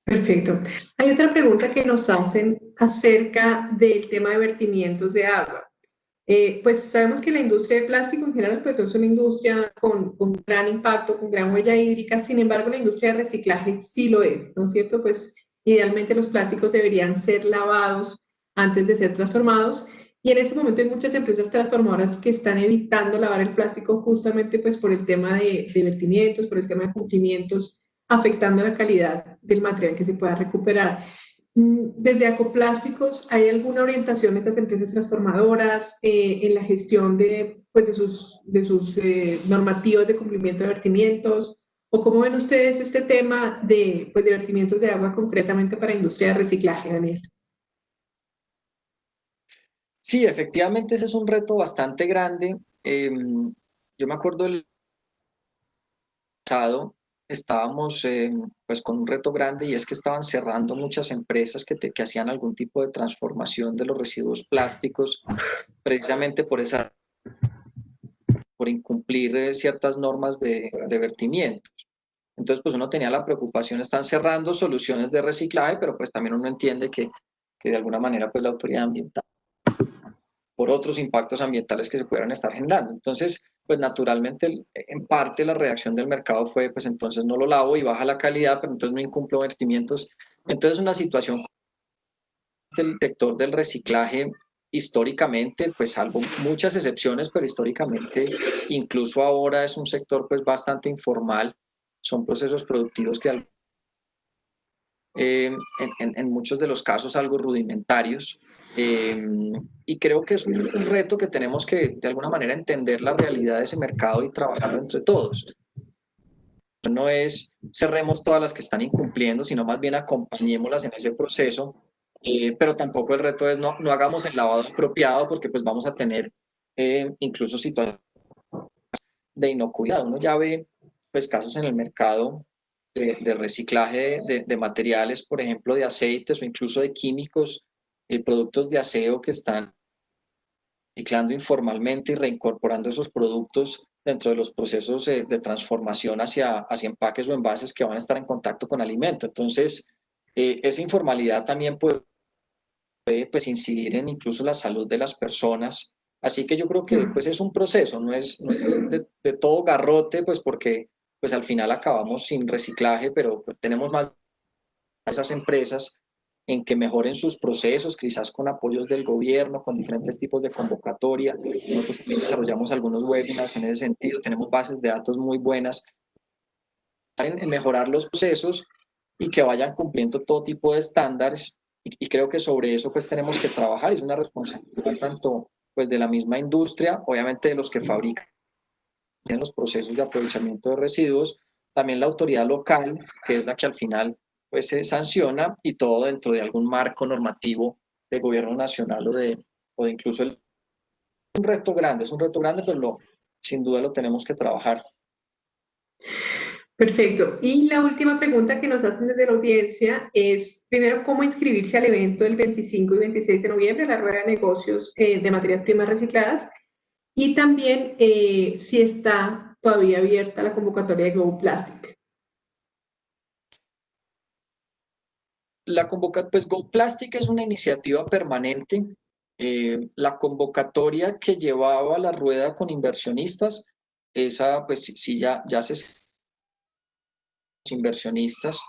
Perfecto. Hay otra pregunta que nos hacen acerca del tema de vertimientos de agua. Pues sabemos que la industria del plástico en general pues, es una industria con gran impacto, con gran huella hídrica. Sin embargo, la industria de reciclaje sí lo es, ¿no es cierto? Pues idealmente los plásticos deberían ser lavados antes de ser transformados. Y en este momento hay muchas empresas transformadoras que están evitando lavar el plástico justamente pues por el tema de vertimientos, por el tema de cumplimientos, afectando la calidad del material que se pueda recuperar. Desde Acoplásticos, ¿hay alguna orientación de estas empresas transformadoras en la gestión pues de sus normativas de cumplimiento de vertimientos? ¿O cómo ven ustedes este tema pues, de vertimientos de agua concretamente para la industria de reciclaje, Daniel? Sí, efectivamente ese es un reto bastante grande. Yo me acuerdo el pasado estábamos pues con un reto grande, y es que estaban cerrando muchas empresas que hacían algún tipo de transformación de los residuos plásticos, precisamente por incumplir ciertas normas de vertimiento. Entonces, pues uno tenía la preocupación, están cerrando soluciones de reciclaje, pero pues también uno entiende que de alguna manera pues la autoridad ambiental, por otros impactos ambientales que se pudieran estar generando. Entonces, pues naturalmente, en parte la reacción del mercado fue, pues entonces no lo lavo y baja la calidad, pero entonces no incumplo vertimientos. Entonces, una situación del sector del reciclaje históricamente, pues salvo muchas excepciones, pero históricamente, incluso ahora es un sector pues bastante informal, son procesos productivos que en muchos de los casos algo rudimentarios, y creo que es un reto que tenemos que de alguna manera entender la realidad de ese mercado y trabajarlo entre todos. No es cerremos todas las que están incumpliendo, sino más bien acompañémoslas en ese proceso, pero tampoco el reto es no hagamos el lavado apropiado, porque pues vamos a tener incluso situaciones de inocuidad. Uno ya ve pues casos en el mercado de reciclaje de materiales, por ejemplo, de aceites o incluso de químicos, productos de aseo que están reciclando informalmente y reincorporando esos productos dentro de los procesos de transformación hacia empaques o envases que van a estar en contacto con alimento. Entonces, esa informalidad también puede pues, incidir en incluso la salud de las personas. Así que yo creo que pues, es un proceso, no es de todo garrote, pues porque pues, al final acabamos sin reciclaje, pero pues, tenemos más esas empresas en que mejoren sus procesos, quizás con apoyos del gobierno, con diferentes tipos de convocatoria. Nosotros también desarrollamos algunos webinars en ese sentido, tenemos bases de datos muy buenas en mejorar los procesos y que vayan cumpliendo todo tipo de estándares, y creo que sobre eso pues tenemos que trabajar. Es una responsabilidad tanto pues de la misma industria, obviamente de los que fabrican en los procesos de aprovechamiento de residuos, también la autoridad local, que es la que al final pues se sanciona, y todo dentro de algún marco normativo de gobierno nacional o de incluso es un reto grande, pero sin duda lo tenemos que trabajar. Perfecto. Y la última pregunta que nos hacen desde la audiencia es, primero, ¿cómo inscribirse al evento del 25 y 26 de noviembre, la rueda de negocios de materias primas recicladas? Y también si está todavía abierta la convocatoria de Globo Plastic. Pues Go Plastic es una iniciativa permanente. La convocatoria que llevaba la rueda con inversionistas, esa pues sí ya se inversionistas.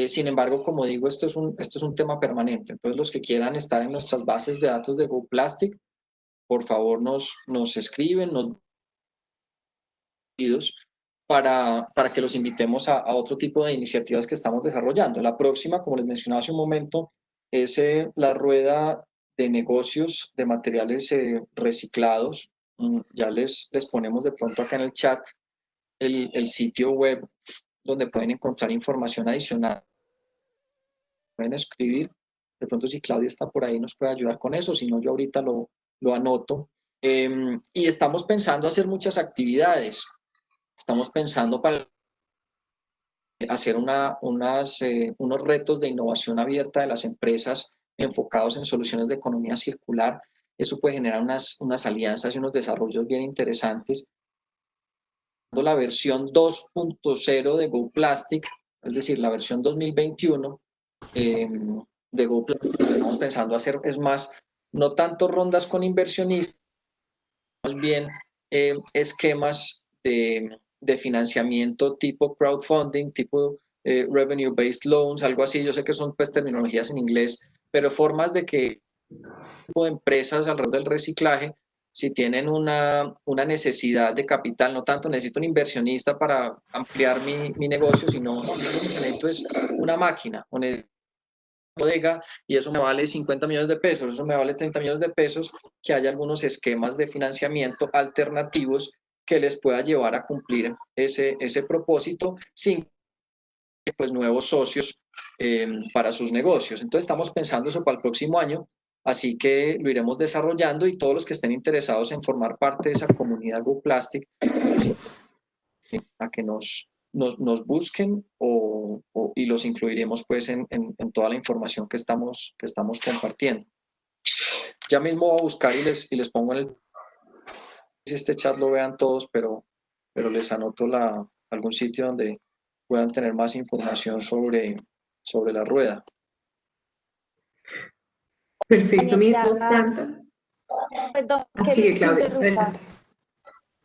Sin embargo, como digo, esto es un tema permanente. Entonces, los que quieran estar en nuestras bases de datos de Go Plastic, por favor nos escriben, nos para que los invitemos a otro tipo de iniciativas que estamos desarrollando. La próxima, como les mencionaba hace un momento, es la rueda de negocios de materiales reciclados. Ya les ponemos de pronto acá en el chat el sitio web donde pueden encontrar información adicional. Pueden escribir. De pronto si Claudia está por ahí nos puede ayudar con eso, si no yo ahorita lo anoto. Y estamos pensando hacer muchas actividades. Estamos pensando para hacer unos retos de innovación abierta de las empresas enfocados en soluciones de economía circular. Eso puede generar unas alianzas y unos desarrollos bien interesantes. La versión 2.0 de GoPlastic, es decir, la versión 2021 de GoPlastic, lo que estamos pensando hacer es más, no tanto rondas con inversionistas, más bien esquemas de financiamiento tipo crowdfunding, tipo revenue-based loans, algo así. Yo sé que son pues terminologías en inglés, pero formas de que tipo de empresas alrededor del reciclaje, si tienen una necesidad de capital, no tanto necesito un inversionista para ampliar mi negocio, sino no, yo lo que necesito es una máquina, una bodega, y eso me vale 50 millones de pesos, eso me vale 30 millones de pesos, que haya algunos esquemas de financiamiento alternativos que les pueda llevar a cumplir ese propósito sin pues nuevos socios para sus negocios. Entonces estamos pensando eso para el próximo año, así que lo iremos desarrollando y todos los que estén interesados en formar parte de esa comunidad GoPlastic, a que nos busquen y los incluiremos pues en toda la información que estamos compartiendo. Ya mismo voy a buscar y les pongo en este chat lo vean todos, pero les anoto algún sitio donde puedan tener más información sobre la rueda. Perfecto, Mientras mientras tanto. Perdón, que Sigue, les Claudia. interrumpa.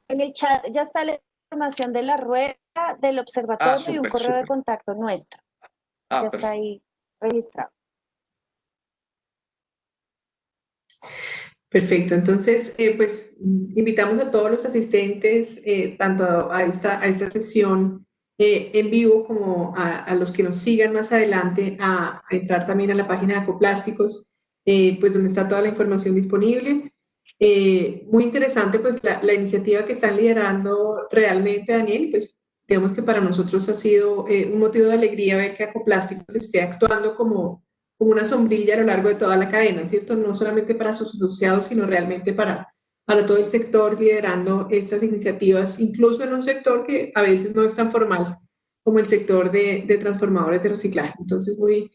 En el chat ya está la información de la rueda, del observatorio y un correo de contacto nuestro. Ya está ahí registrado. Perfecto, entonces pues invitamos a todos los asistentes, tanto a esta sesión en vivo como a los que nos sigan más adelante a entrar también a la página de Ecoplásticos, pues donde está toda la información disponible. Muy interesante pues la iniciativa que están liderando realmente, Daniel, pues digamos que para nosotros ha sido un motivo de alegría ver que Ecoplásticos esté actuando como una sombrilla a lo largo de toda la cadena, ¿cierto? No solamente para sus asociados, sino realmente para todo el sector liderando estas iniciativas, incluso en un sector que a veces no es tan formal como el sector de transformadores de reciclaje. Entonces, muy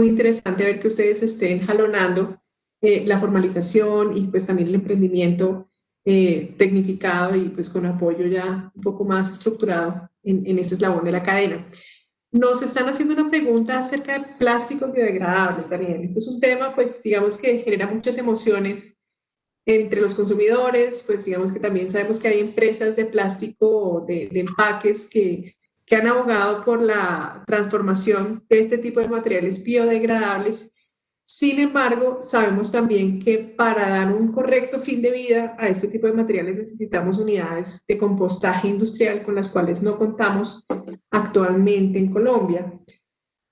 interesante ver que ustedes estén jalonando la formalización y pues también el emprendimiento tecnificado y pues con apoyo ya un poco más estructurado en ese eslabón de la cadena. Nos están haciendo una pregunta acerca de plásticos biodegradables, Daniel. Este es un tema, pues, digamos que genera muchas emociones entre los consumidores, pues, digamos que también sabemos que hay empresas de plástico, de empaques que han abogado por la transformación de este tipo de materiales biodegradables. Sin embargo, sabemos también que para dar un correcto fin de vida a este tipo de materiales necesitamos unidades de compostaje industrial con las cuales no contamos actualmente en Colombia.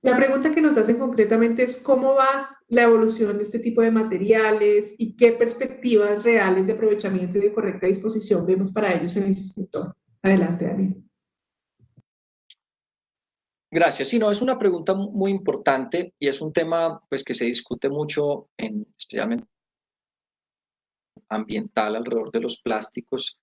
La pregunta que nos hacen concretamente es cómo va la evolución de este tipo de materiales y qué perspectivas reales de aprovechamiento y de correcta disposición vemos para ellos en el sector. Adelante, Daniel. Gracias. Sí, no, es una pregunta muy importante y es un tema pues, que se discute mucho, especialmente ambiental, alrededor de los plásticos.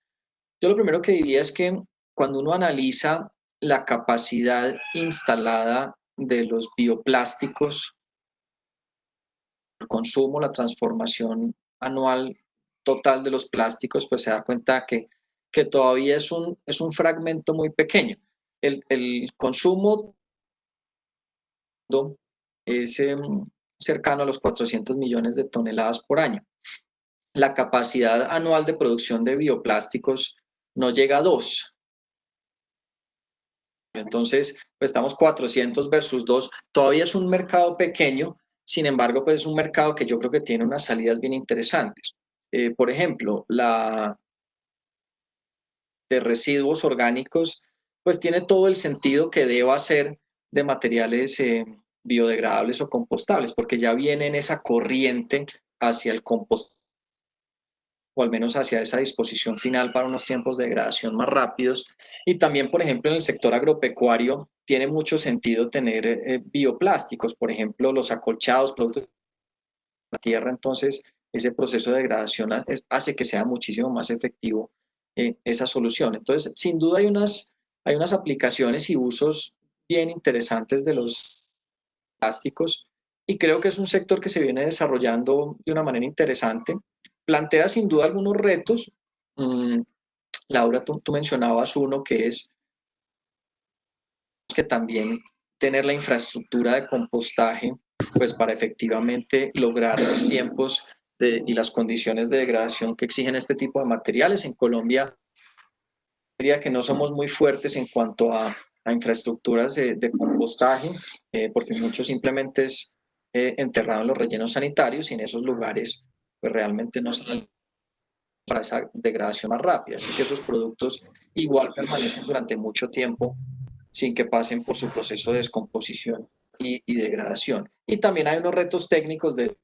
Yo lo primero que diría es que cuando uno analiza la capacidad instalada de los bioplásticos, el consumo, la transformación anual total de los plásticos, pues se da cuenta que todavía es un fragmento muy pequeño. El consumo es cercano a los 400 millones de toneladas por año. La capacidad anual de producción de bioplásticos no llega a 2. Entonces, pues estamos 400 versus 2. Todavía es un mercado pequeño, sin embargo, pues es un mercado que yo creo que tiene unas salidas bien interesantes. Por ejemplo, de residuos orgánicos, pues tiene todo el sentido que deba ser de materiales biodegradables o compostables, porque ya viene en esa corriente hacia el compost, o al menos hacia esa disposición final para unos tiempos de degradación más rápidos. Y también, por ejemplo, en el sector agropecuario tiene mucho sentido tener bioplásticos, por ejemplo, los acolchados, productos de la tierra. Entonces, ese proceso de degradación hace que sea muchísimo más efectivo esa solución. Entonces, sin duda hay unas aplicaciones y usos bien interesantes de los plásticos, y creo que es un sector que se viene desarrollando de una manera interesante. Plantea sin duda algunos retos. Laura, tú mencionabas uno que es que también tener la infraestructura de compostaje, pues para efectivamente lograr los tiempos y las condiciones de degradación que exigen este tipo de materiales. En Colombia, diría que no somos muy fuertes en cuanto a infraestructuras de compostaje, porque mucho simplemente es enterrado en los rellenos sanitarios, y en esos lugares pues realmente no salen para esa degradación más rápida. Así que esos productos igual permanecen durante mucho tiempo sin que pasen por su proceso de descomposición y degradación. Y también hay unos retos técnicos de,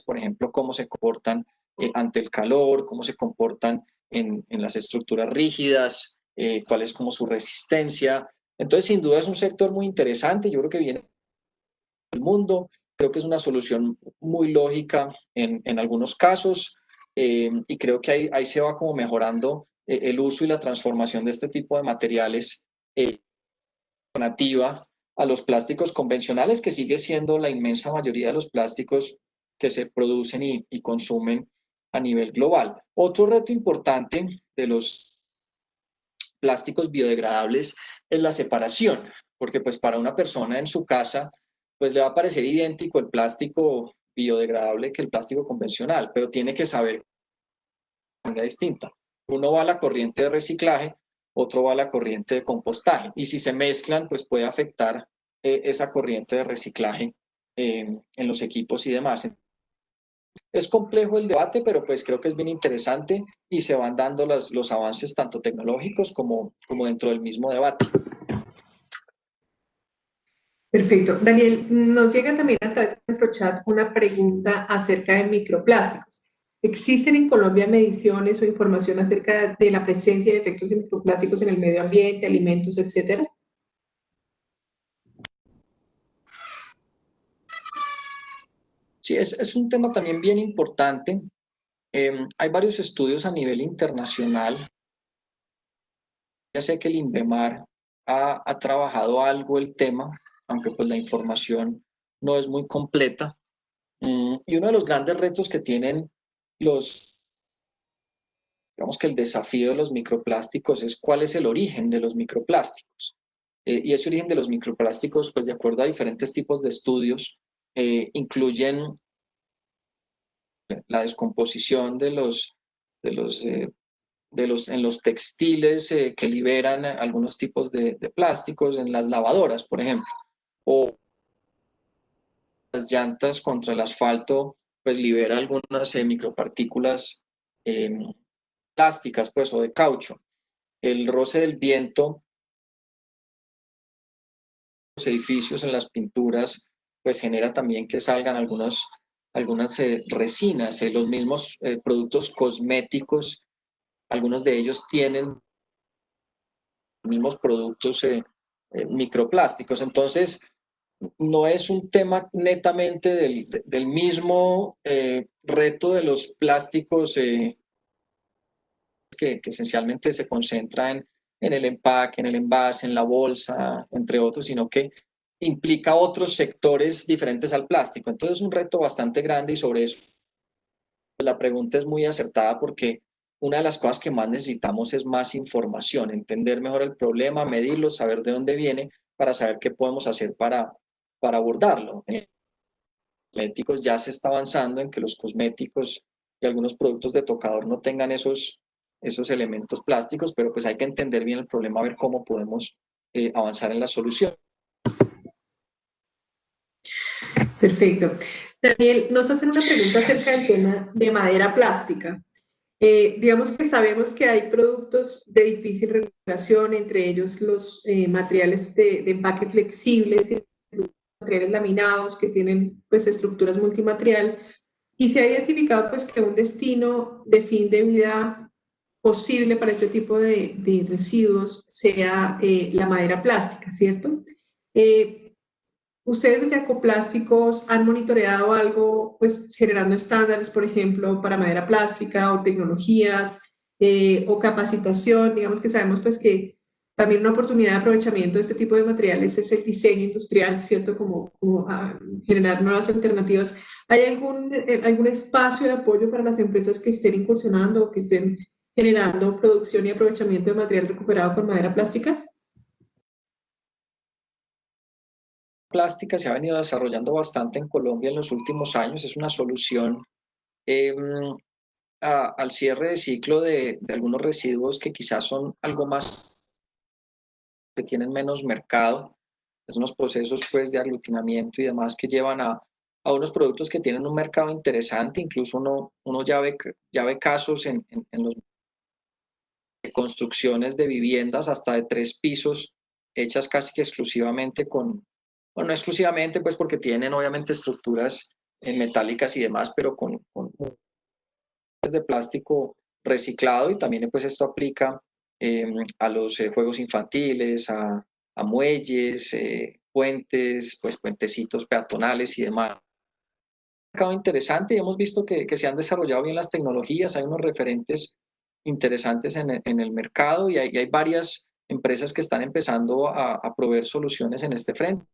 por ejemplo, cómo se comportan ante el calor, cómo se comportan en las estructuras rígidas, cuál es como su resistencia. Entonces, sin duda es un sector muy interesante. Yo creo que viene del mundo. Creo que es una solución muy lógica en algunos casos, y creo que ahí se va como mejorando el uso y la transformación de este tipo de materiales alternativa a los plásticos convencionales, que sigue siendo la inmensa mayoría de los plásticos que se producen y consumen a nivel global. Otro reto importante de los plásticos biodegradables es la separación, porque pues para una persona en su casa pues le va a parecer idéntico el plástico biodegradable que el plástico convencional, pero tiene que saber de manera distinta. Uno va a la corriente de reciclaje, otro va a la corriente de compostaje, y si se mezclan pues puede afectar esa corriente de reciclaje en los equipos y demás. Es complejo el debate, pero pues creo que es bien interesante y se van dando los avances tanto tecnológicos como dentro del mismo debate. Perfecto. Daniel, nos llega también a través de nuestro chat una pregunta acerca de microplásticos. ¿Existen en Colombia mediciones o información acerca de la presencia de efectos de microplásticos en el medio ambiente, alimentos, etcétera? Sí, es un tema también bien importante. Hay varios estudios a nivel internacional. Ya sé que el INVEMAR ha trabajado algo el tema, aunque pues la información no es muy completa. Y uno de los grandes retos que tienen digamos que el desafío de los microplásticos es cuál es el origen de los microplásticos. Y ese origen de los microplásticos, pues de acuerdo a diferentes tipos de estudios, incluyen la descomposición en los textiles que liberan algunos tipos de plásticos, en las lavadoras, por ejemplo, o las llantas contra el asfalto, pues libera algunas micropartículas plásticas, pues, o de caucho. El roce del viento, los edificios, en las pinturas, pues genera también que salgan algunas resinas. Los mismos productos cosméticos, algunos de ellos tienen los mismos productos microplásticos. Entonces, no es un tema netamente del mismo reto de los plásticos que esencialmente se concentra en el empaque, en el envase, en la bolsa, entre otros, sino que implica otros sectores diferentes al plástico. Entonces es un reto bastante grande, y sobre eso la pregunta es muy acertada, porque una de las cosas que más necesitamos es más información, entender mejor el problema, medirlo, saber de dónde viene, para saber qué podemos hacer para abordarlo. En los cosméticos ya se está avanzando en que los cosméticos y algunos productos de tocador no tengan esos elementos plásticos, pero pues hay que entender bien el problema, a ver cómo podemos avanzar en la solución. Perfecto. Daniel, nos hacen una pregunta acerca del tema de madera plástica. Digamos que sabemos que hay productos de difícil recuperación entre ellos los materiales de empaque flexibles, materiales laminados que tienen pues estructuras multimaterial, y se ha identificado pues que un destino de fin de vida posible para este tipo de residuos sea la madera plástica, ¿cierto? ¿Ustedes desde Ecoplásticos han monitoreado algo, pues generando estándares, por ejemplo, para madera plástica o tecnologías o capacitación? Digamos que sabemos pues que también una oportunidad de aprovechamiento de este tipo de materiales es el diseño industrial, ¿cierto? Como generar nuevas alternativas. ¿Hay algún espacio de apoyo para las empresas que estén incursionando o que estén generando producción y aprovechamiento de material recuperado con madera plástica? Plástica se ha venido desarrollando bastante en Colombia en los últimos años. Es una solución al cierre de ciclo de algunos residuos que quizás son algo más, que tienen menos mercado. Es unos procesos pues de aglutinamiento y demás que llevan a unos productos que tienen un mercado interesante. Incluso uno ya ve casos en los de construcciones de viviendas hasta de 3 pisos hechas casi que exclusivamente con, bueno, no exclusivamente pues porque tienen obviamente estructuras metálicas y demás, pero con de plástico reciclado. Y también pues esto aplica a los juegos infantiles, a muelles, puentes, pues puentecitos peatonales y demás. Un mercado interesante, y hemos visto que se han desarrollado bien las tecnologías. Hay unos referentes interesantes en el mercado, y hay varias empresas que están empezando a proveer soluciones en este frente,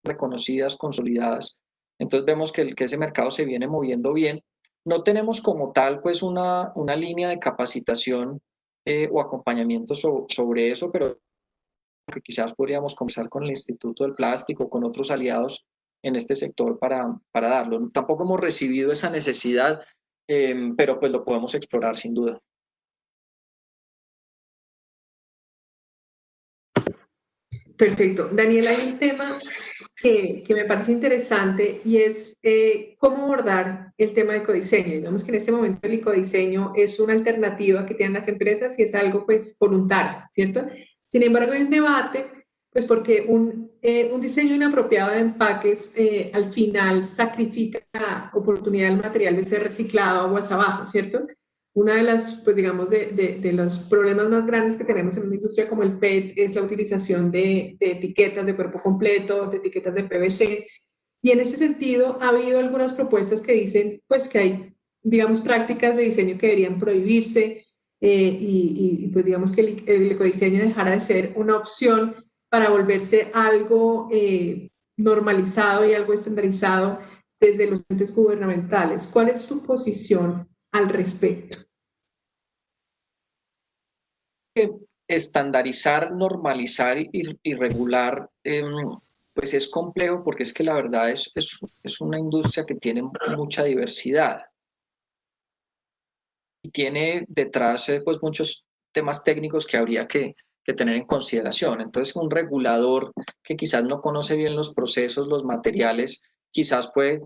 reconocidas, consolidadas. Entonces vemos que ese mercado se viene moviendo bien. No tenemos como tal pues una línea de capacitación o acompañamiento sobre eso, pero que quizás podríamos conversar con el Instituto del Plástico, con otros aliados en este sector para darlo. Tampoco hemos recibido esa necesidad, pero pues lo podemos explorar sin duda. Perfecto. Daniel, hay un tema que me parece interesante, y es cómo abordar el tema de ecodiseño. Digamos que en este momento el ecodiseño es una alternativa que tienen las empresas y es algo pues voluntario, ¿cierto? Sin embargo, hay un debate, pues porque un diseño inapropiado de empaques al final sacrifica la oportunidad del material de ser reciclado aguas abajo, ¿cierto? Una de las, pues digamos, de los problemas más grandes que tenemos en una industria como el PET es la utilización de etiquetas de cuerpo completo, de etiquetas de PVC. Y en ese sentido ha habido algunas propuestas que dicen, pues, que hay, digamos, prácticas de diseño que deberían prohibirse, y pues digamos que el ecodiseño dejara de ser una opción para volverse algo normalizado y algo estandarizado desde los entes gubernamentales. ¿Cuál es tu posición al respecto? Estandarizar, normalizar y regular, pues es complejo, porque es que la verdad es una industria que tiene mucha diversidad y tiene detrás pues muchos temas técnicos que habría que tener en consideración. Entonces, un regulador que quizás no conoce bien los procesos, los materiales, quizás puede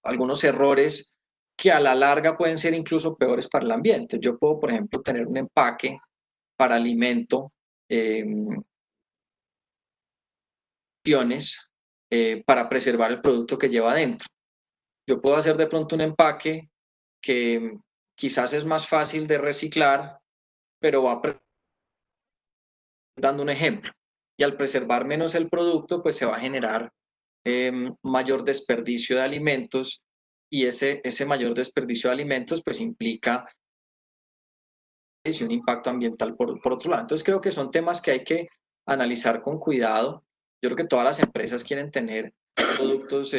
algunos errores que a la larga pueden ser incluso peores para el ambiente. Yo puedo, por ejemplo, tener un empaque para alimento, para preservar el producto que lleva adentro. Yo puedo hacer de pronto un empaque que quizás es más fácil de reciclar, pero va dando un ejemplo. Y al preservar menos el producto, pues se va a generar mayor desperdicio de alimentos, y ese mayor desperdicio de alimentos pues implica un impacto ambiental por otro lado. Entonces creo que son temas que hay que analizar con cuidado. Yo creo que todas las empresas quieren tener productos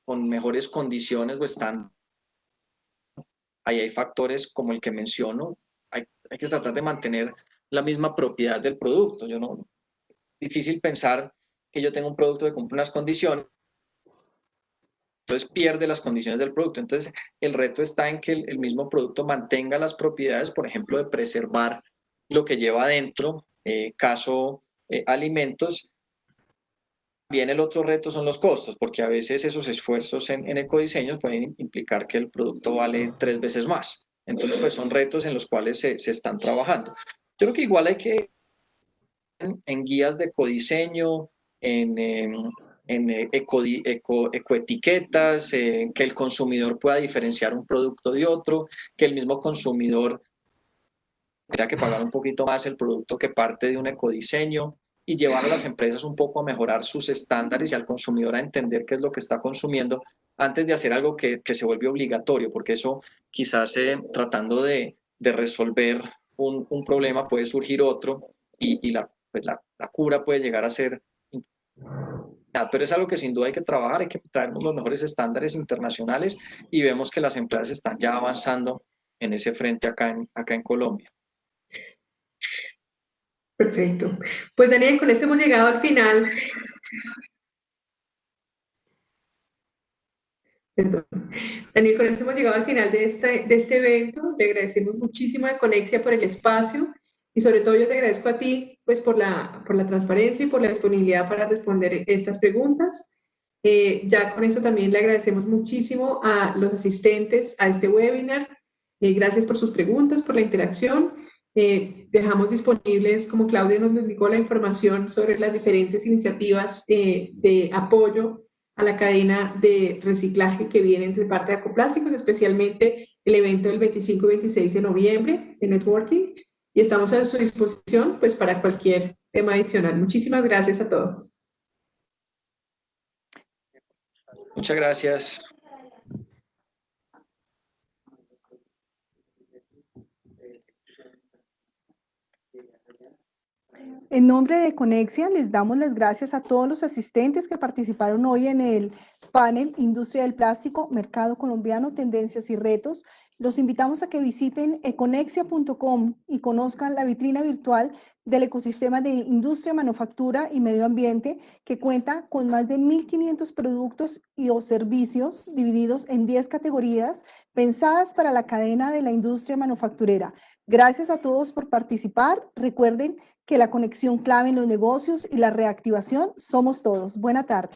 con mejores condiciones o están. Ahí hay factores como el que menciono. Hay que tratar de mantener la misma propiedad del producto. Difícil pensar que yo tengo un producto que cumple unas condiciones, entonces pierde las condiciones del producto. Entonces el reto está en que el mismo producto mantenga las propiedades, por ejemplo, de preservar lo que lleva adentro, caso alimentos. Bien, el otro reto son los costos, porque a veces esos esfuerzos en ecodiseños pueden implicar que el producto vale 3 veces más. Entonces, pues son retos en los cuales se están trabajando. Yo creo que igual hay que en guías de ecodiseño, en ecoetiquetas, que el consumidor pueda diferenciar un producto de otro, que el mismo consumidor tenga que pagar un poquito más el producto que parte de un ecodiseño, y llevar a las empresas un poco a mejorar sus estándares y al consumidor a entender qué es lo que está consumiendo antes de hacer algo que se vuelve obligatorio, porque eso quizás tratando de resolver un problema puede surgir otro y la cura puede llegar a ser... Pero es algo que sin duda hay que trabajar, hay que traernos los mejores estándares internacionales y vemos que las empresas están ya avanzando en ese frente acá en Colombia. Perfecto. Pues Daniel, con eso hemos llegado al final. Perdón. Daniel, con eso hemos llegado al final de este evento. Le agradecemos muchísimo a Conexia por el espacio y sobre todo yo te agradezco a ti pues, por la transparencia y por la disponibilidad para responder estas preguntas. Ya con eso también le agradecemos muchísimo a los asistentes a este webinar. Gracias por sus preguntas, por la interacción. Dejamos disponibles, como Claudia nos indicó, la información sobre las diferentes iniciativas de apoyo a la cadena de reciclaje que vienen de parte de Acoplásticos, especialmente el evento del 25 y 26 de noviembre de Networking. Y estamos a su disposición pues, para cualquier tema adicional. Muchísimas gracias a todos. Muchas gracias. En nombre de Conexia, les damos las gracias a todos los asistentes que participaron hoy en el panel Industria del Plástico, Mercado Colombiano, Tendencias y Retos. Los invitamos a que visiten econexia.com y conozcan la vitrina virtual del ecosistema de industria, manufactura y medio ambiente, que cuenta con más de 1.500 productos o servicios divididos en 10 categorías pensadas para la cadena de la industria manufacturera. Gracias a todos por participar. Recuerden que la conexión clave en los negocios y la reactivación somos todos. Buena tarde.